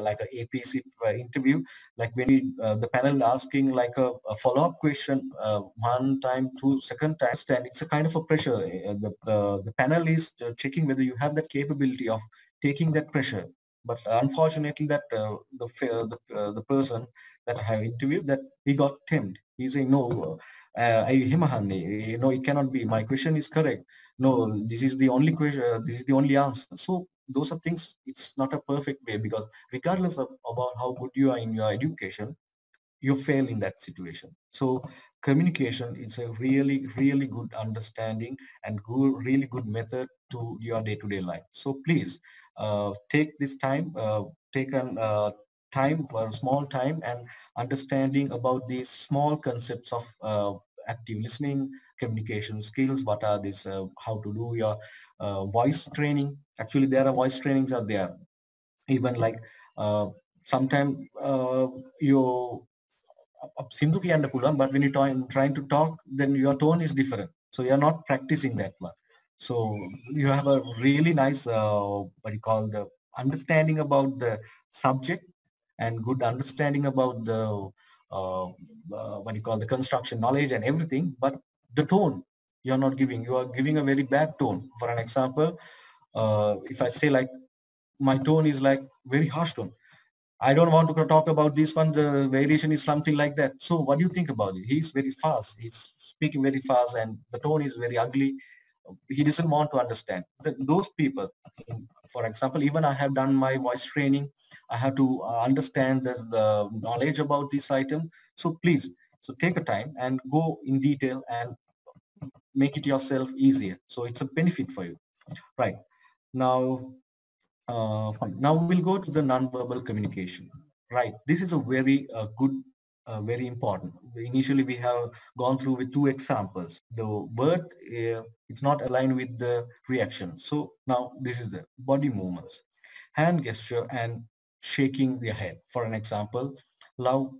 like a APC interview, like when the panel asking like a follow-up question, one time, second time, stand, it's a kind of a pressure. The panel is checking whether you have that capability of taking that pressure. But unfortunately, that the person that I have interviewed, that he got tempted. He saying, no, no, it cannot be. My question is correct. No, this is the only question. This is the only answer. So those are things, it's not a perfect way, because regardless of about how good you are in your education, you fail in that situation. So communication is a really, really good understanding and good, really good method to your day-to-day life. So please take this time, take an time for a small time and understanding about these small concepts of active listening, communication skills, what are these, how to do your voice training. Actually, there are voice trainings are there. Even like sometimes you සින්දු කියන්න පුළුවන්, but when you trying to talk, then your tone is different. So you're not practicing that one. So you have a really nice, what you call the understanding about the subject and good understanding about the, what you call the construction knowledge and everything, but the tone you're not giving, you are giving a very bad tone. For an example, if I say like, my tone is like very harsh tone. I don't want to talk about this one. The variation is something like that. So what do you think about it? He's very fast. He's speaking very fast and the tone is very ugly. He doesn't want to understand. Those people, for example, even I have done my voice training. I have to understand the knowledge about this item. So please, so take a time and go in detail and make it yourself easier. So it's a benefit for you. Right. Now, fine. Now we'll go to the non-verbal communication. Right. This is a very good, very important. Initially, we have gone through with two examples. The word, it's not aligned with the reaction. So now this is the body movements, hand gesture and shaking the head. For an example, now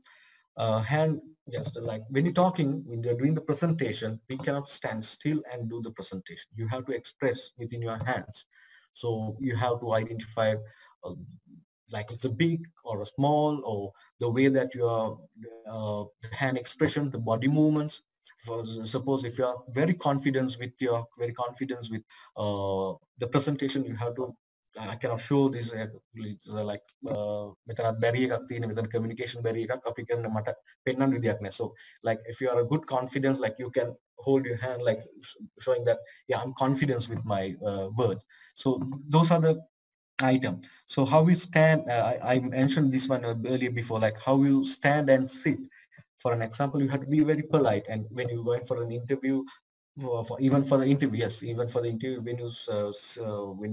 hand gesture, like when you're talking, when you're doing the presentation, we cannot stand still and do the presentation. You have to express within your hands. So you have to identify uh, like it's a big or a small, or the way that your hand expression, the body movements. For suppose if you are very confident with the presentation, you have to, I cannot show this like මෙතනත් බැරි එකක් තියෙන, මෙතන communication බැරි එකක් අපි කරන මට පෙන්වන්න විදියක් නැහැ. So like if you are a good confidence, like you can hold your hand like showing that, yeah, I'm confident with my words. So those are the item. So how we stand, I mentioned this one earlier before, like how you stand and sit. For an example, you have to be very polite, and when you're going for an interview, even for the interview, yes, even for the interview, when you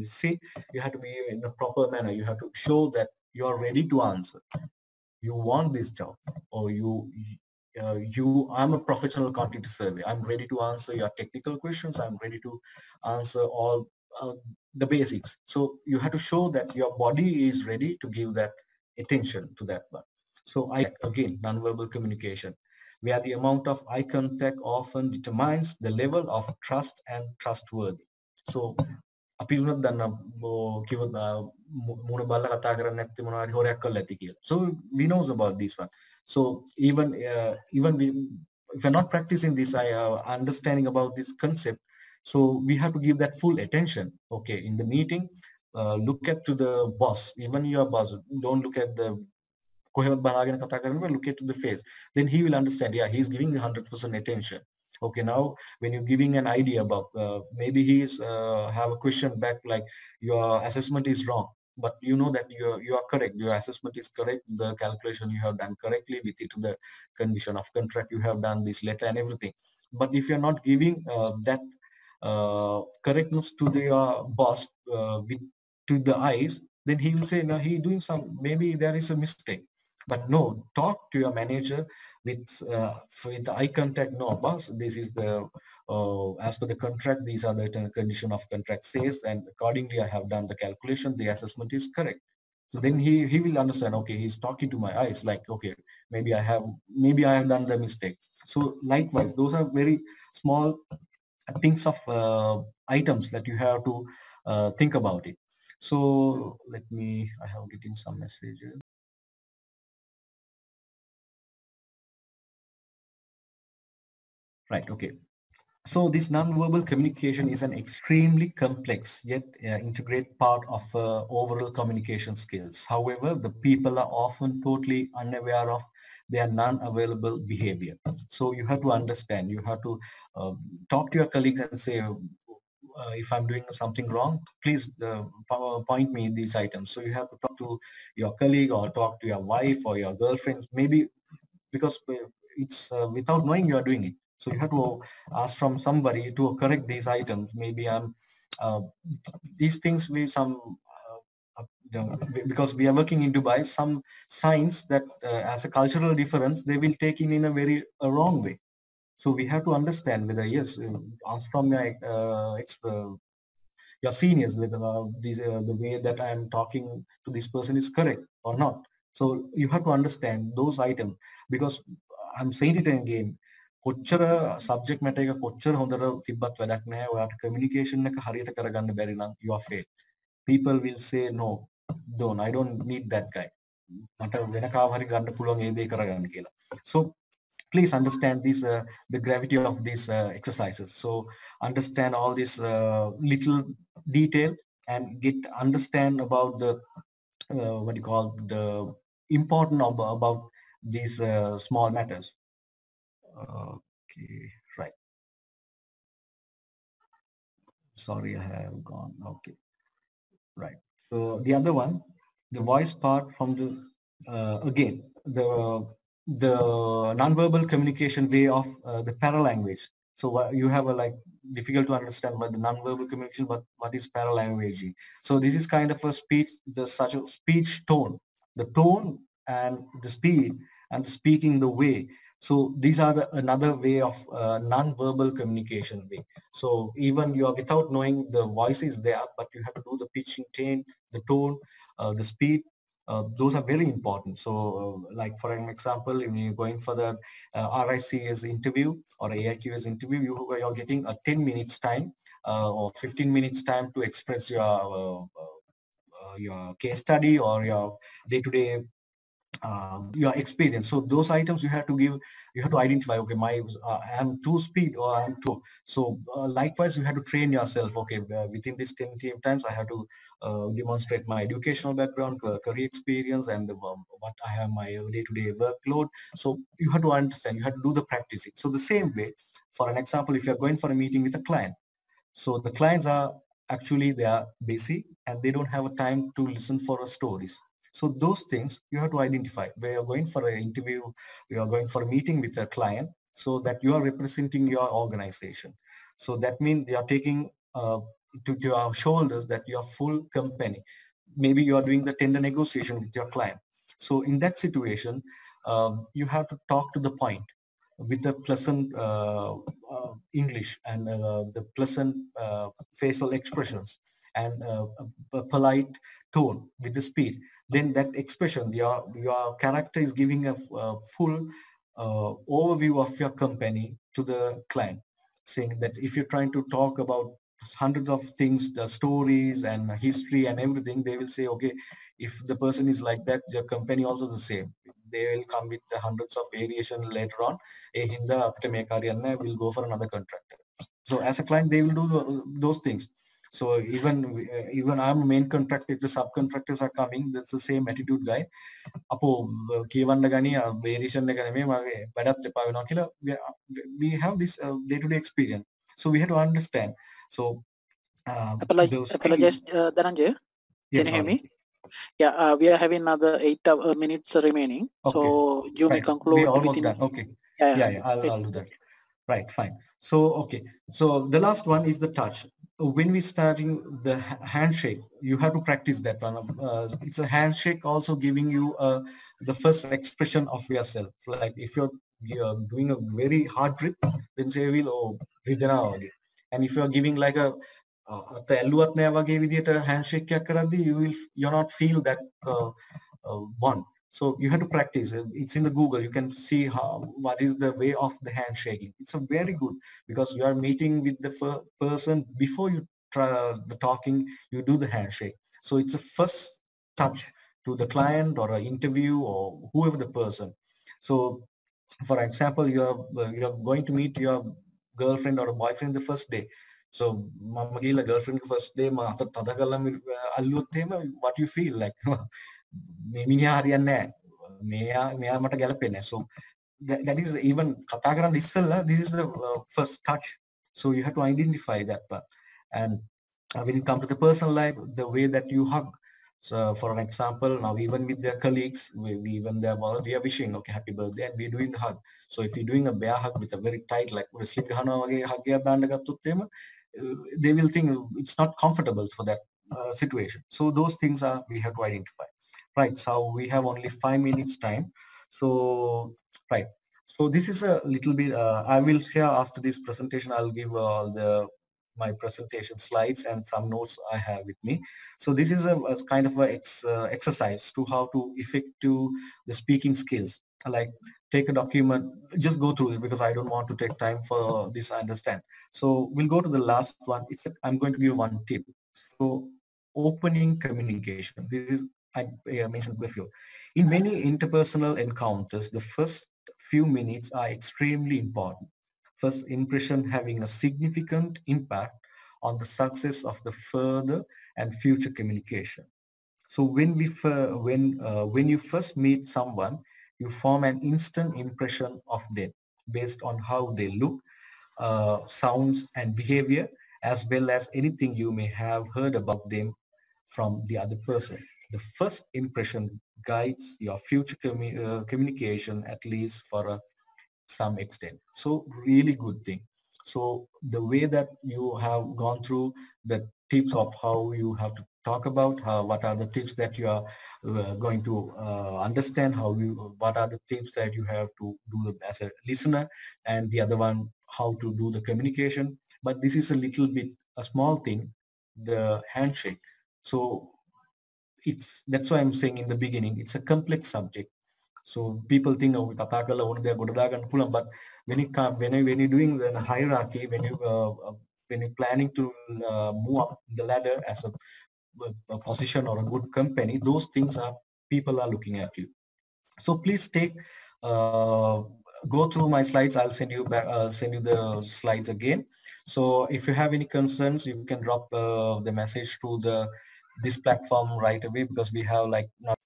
sit, you have to be in a proper manner. You have to show that you are ready to answer. You want this job, or I'm a professional quantity survey. I'm ready to answer your technical questions. I'm ready to answer all the basics. So you have to show that your body is ready to give that attention to that one. So again, nonverbal communication, where the amount of eye contact often determines the level of trust and trustworthy. So අපි වුණත් දන්න කිව්වොත් මුණ බල්ලා කතා කරන්නේ නැත්නම් මොනවා හරි හොරයක් කරලා ඇති කියලා. So we knows about this one. So even if we're not practicing this understanding about this concept, so we have to give that full attention. Okay, in the meeting, look at to the boss, even your boss. Don't look at the කොහෙවත් බලාගෙන කතා කරනකොට, look at the face. Then he will understand, yeah, he's giving 100% attention. Okay, now when you're giving an idea about maybe he's have a question back like your assessment is wrong, but you know that you are correct, your assessment is correct, the calculation you have done correctly with it to the condition of contract, you have done this letter and everything. But if you're not giving that correctness to the boss with to the eyes, then he will say, no, he doing some, maybe there is a mistake. But no, talk to your manager with eye contact. No, boss, this is the as per the contract, these are the condition of contract says, and accordingly I have done the calculation, the assessment is correct. So then he will understand, okay, he's talking to my eyes, like, okay, maybe I have done the mistake. So likewise, those are very small things of items that you have to think about it. So I have getting some messages. Right, okay. So this non-verbal communication is an extremely complex yet integrate part of overall communication skills. However, the people are often totally unaware of their non-available behavior. So you have to understand, you have to talk to your colleagues and say, if I'm doing something wrong, please point me these items. So you have to talk to your colleague or talk to your wife or your girlfriend, maybe, because it's without knowing you are doing it. So you have to ask from somebody to correct these items. Maybe uh, these things with some because we are working in Dubai, some signs that as a cultural difference, they will take in a very wrong way. So we have to understand whether, yes, ask from your seniors whether the way that I am talking to this person is correct or not. So you have to understand those items, because I'm saying it again, කොච්චර subject matter එක කොච්චර හොඳට තිබ්බත් වැඩක් නැහැ. ඔයාට communication එක හරියට කරගන්න බැරි නම් you are failed. People will say no, I don't need that guy. මට වෙන කාව හරි ගන්න පුළුවන් ඒ දේ කරගන්න කියලා. So please understand this the gravity of these exercises. So understand all this little detail and understand about the what you call the important about these small matters. Okay, right. Sorry, I have gone. Okay, right. So the other one, the voice part from the again the non-verbal communication way of the paralanguage. So you have a like difficult to understand what the non-verbal communication, but what is paralanguage? So this is kind of a speech, such a speech tone, the tone and the speed and speaking the way. So these are another way of non-verbal communication way. So even you are without knowing the voice is there, but you have to do the pitching, the tone, the speed. Those are very important. So like for an example, if you're going for the RICS interview or AIQS interview, you're getting a 10 minutes time or 15 minutes time to express your case study or your day-to-day your experience. So those items you have to give, you have to identify, okay, I'm too speed or I'm too. So likewise, you have to train yourself. Okay, within this 10 times, I have to demonstrate my educational background, career experience, and what I have my day-to-day workload. So you have to understand, you have to do the practicing. So the same way, for an example, if you're going for a meeting with a client, so the clients are actually, they are busy and they don't have a time to listen for stories. So those things you have to identify. Where you're going for an interview, you are going for a meeting with a client, so that you are representing your organization. So that means they are taking to your shoulders that you are full company. Maybe you are doing the tender negotiation with your client. So in that situation, you have to talk to the point with the pleasant English and the pleasant facial expressions and a polite tone with the speed. Then that expression, your character is giving a full overview of your company to the client, saying that if you're trying to talk about hundreds of things, the stories and history and everything, they will say, okay, if the person is like that, your company also the same. They will come with the hundreds of variation later on. We'll go for another contractor. So as a client, they will do those things. So even I'm a main contractor, if the subcontractors are coming, that's the same attitude guy. We have this day-to-day experience. So we have to understand. So apologize, Dhananjaya. Yeah, can you hear me? Yeah, we are having another 8 minutes remaining. Okay. So you may conclude. We are almost done. Okay. Yeah, I'll do that. Right, fine. So, okay. So the last one is the touch. When we starting the handshake, you have to practice that one. It's a handshake also giving you the first expression of yourself. Like if you're doing a very hard grip, then say will and if you're giving like a handshake you'll not feel that one. So you have to practice. It's in the Google. You can see what is the way of the handshaking. It's a very good, because you are meeting with the person before you try the talking. You do the handshake. So it's a first touch to the client or an interview or whoever the person. So, for example, you're going to meet your girlfriend or a boyfriend the first day. So, mamagila girlfriend first day, what you feel like? So that is even this is the first touch. So you have to identify that part. And when it comes to the personal life, the way that you hug. So for an example, now even with their colleagues, even their we are wishing, okay, happy birthday, and we're doing the hug. So if you're doing a bear hug with a very tight, like wrestling hug, they will think it's not comfortable for that situation. So those things are we have to identify. Right. So we have only 5 minutes time. So right. So this is a little bit. I will share after this presentation. I'll give the my presentation slides and some notes I have with me. So this is a kind of a exercise to how to effective the speaking skills. Like take a document, just go through it because I don't want to take time for this. I understand. So we'll go to the last one. I'm going to give one tip. So opening communication. This is I mentioned before. In many interpersonal encounters, the first few minutes are extremely important. First impression having a significant impact on the success of the further and future communication. So when you first meet someone, you form an instant impression of them based on how they look, sounds, and behavior, as well as anything you may have heard about them from the other person. The first impression guides your future communication, at least for some extent. So really good thing. So the way that you have gone through the tips of how you have to talk about what are the tips that you are going to understand, what are the tips that you have to do as a listener, and the other one how to do the communication. But this is a little bit a small thing, the handshake. So that's why I'm saying in the beginning it's a complex subject. So people think, oh, but when you're doing the hierarchy, when you're planning to move up the ladder as a position or a good company, those things are people are looking at you. So please uh, go through my slides. I'll send you the slides again. So if you have any concerns, you can drop the message to this platform right away because we have like not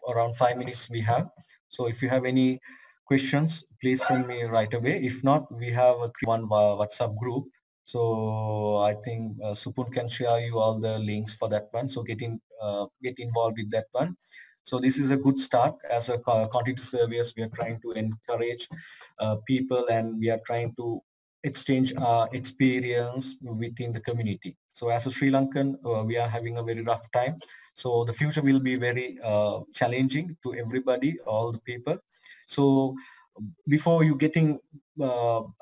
around 5 minutes we have. So if you have any questions, please send me right away. If not, we have a one WhatsApp group. So I think Supun can share you all the links for that one. So get involved with that one. So this is a good start. As a content surveyors, we are trying to encourage people and we are trying to exchange our experience within the community. So as a Sri Lankan, we are having a very rough time. So the future will be very challenging to everybody, all the people. So before you getting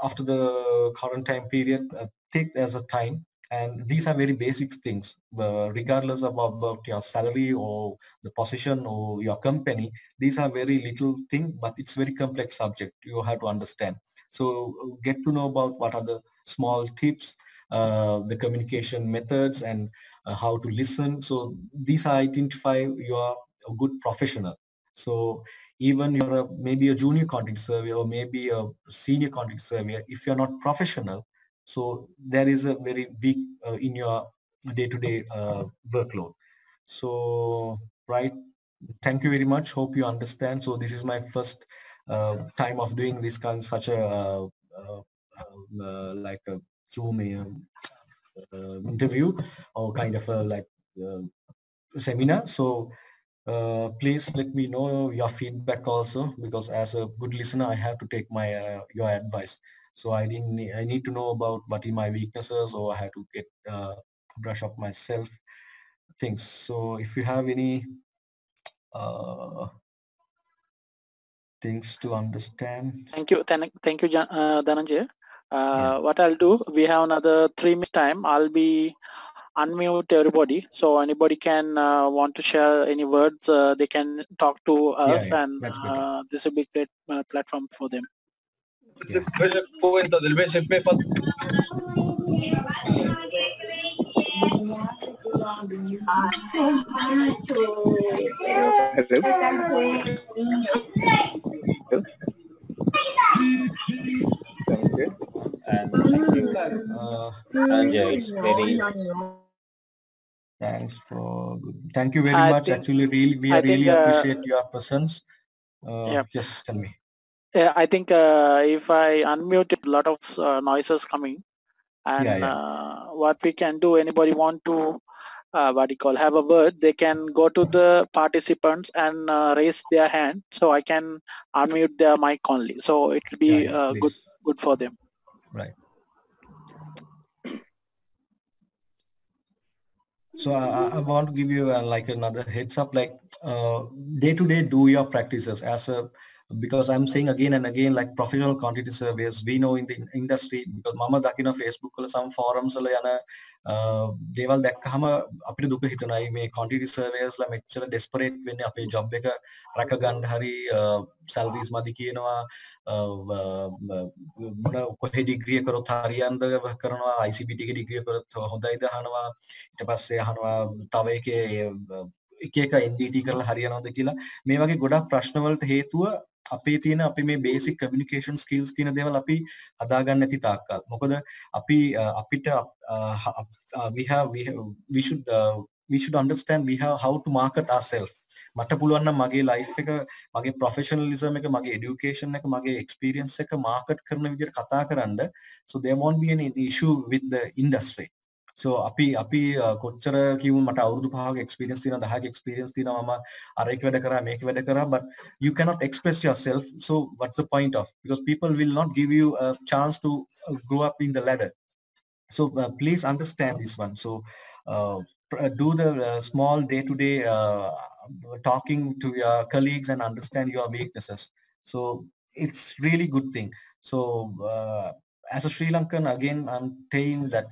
after the current time period, take as a time. And these are very basic things, regardless of about your salary or the position or your company. These are very little thing, but it's very complex subject. You have to understand. So get to know about what are the small tips, the communication methods, and how to listen. So these are identify you are a good professional. So even you're maybe a junior content surveyor or maybe a senior content surveyor, if you're not professional, so there is a very weak in your day-to-day workload. So right, thank you very much. Hope you understand. So this is my first time of doing this kind such a like a Zoom interview or kind of a like seminar. So please let me know your feedback also, because as a good listener, I have to take my your advice. So I need to know about what are my weaknesses, or I have to get brush up myself things. So if you have any uh, things to understand. Thank you, Dhananjaya. Yeah. What I'll do, we have another 3 minutes time. I'll be unmute everybody, so anybody can want to share any words. They can talk to Yeah, us, yeah, and that's better. this will be great platform for them. Yeah. And thank you. Dhananjaya, it's very Thanks for thank you very I much. think Actually, really, we I are think really appreciate your presence. yeah. Yes, tell me. Yeah, I think if I unmute it, a lot of noises coming. And what we can do, anybody want to have a word, they can go to the participants and raise their hand, so I can unmute their mic only, so it will be good for them. Right. So I want to give you like another heads up, like day to day do your practices as a, because I'm saying again and again, like professional quantity surveys, we know in the industry, because mama dakina Facebook wala some forums wala yana දේවල් දැක්කහම අපිට දුක හිතෙනයි මේ quantity surveyors ලා මෙච්චර desperate වෙන්නේ අපේ job එක රැක ගන්න හරි salaries මදි කියනවා මොන කොහේ degree කරොත් හරියන්ද කරනවා ICBT එකේ degree කරොත් හොඳයිද අහනවා ඊට පස්සේ අහනවා තව එක NDT කරලා හරියනවද කියලා මේ වගේ ගොඩක් ප්‍රශ්න වලට හේතුව අපේ තියෙන අපි මේ basic communication skills කියන දේවල් අපි හදාගන්න නැති තාක්කල් මොකද අපි අපිට we should understand we have how to market ourselves මට පුළුවන් නම් මගේ life එක මගේ professionalism එක මගේ education එක මගේ experience එක market කරන විදිහට කතා කරන්න so there won't be any issue with the industry. So අපි කොච්චර කියමු මට අවුරුදු 5ක experience තියෙනවා 10ක experience තියෙනවා මම අර එක වැඩ කරා මේක වැඩ කරා but you cannot express yourself, so what's the point of, because people will not give you a chance to go up in the ladder. So please understand this one. So do the small day-to-day talking to your colleagues and understand your weaknesses. So it's really good thing. So as a Sri Lankan, again I'm saying that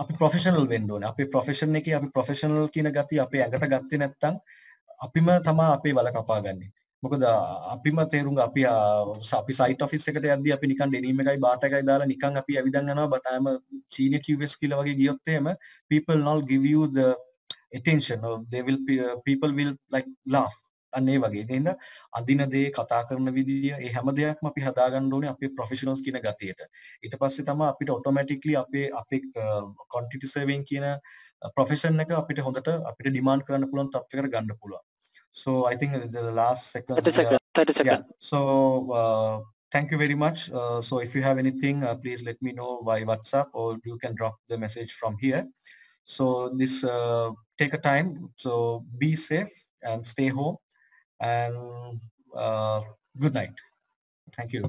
අපි professional වෙන්න ඕනේ. අපේ profession එකේ අපි professional කියන ගතිය අපේ ඇඟට ගත්තේ නැත්නම් අපිම තමයි අපේ වල කපාගන්නේ. මොකද අපිම තේරුම් අපි සයිට් ඔෆිස් එකට යද්දී අපි නිකන් ඩෙනිම් එකයි බාට් එකයි දාලා නිකන් අපි ඇවිදන් යනවා but I'm a senior QS කියලා වගේ ගියොත් එහෙම people not give you the attention or they will people will like laugh. අන්න ඒ වගේ. එහෙනම් අදින දේ කතා කරන විදිය ඒ හැම දෙයක්ම අපි හදාගන්න ඕනේ අපේ ප්‍රොෆෙෂනල්ස් කියන ගතියට. ඊට පස්සේ තමයි අපිට ඔටෝමැටික්ලි අපේ quantity surveying කියන ප්‍රොෆෙෂන් එක අපිට හොඳට අපිට ඩිමාන්ඩ් කරන්න පුළුවන් තත්ත්වයකට ගන්න පුළුවන්. So I think the last seconds 30 seconds. Yeah. So thank you very much. So if you have anything, please let me know via WhatsApp or you can drop the message from here. So this take a time. So be safe and stay home. And good night. Thank you.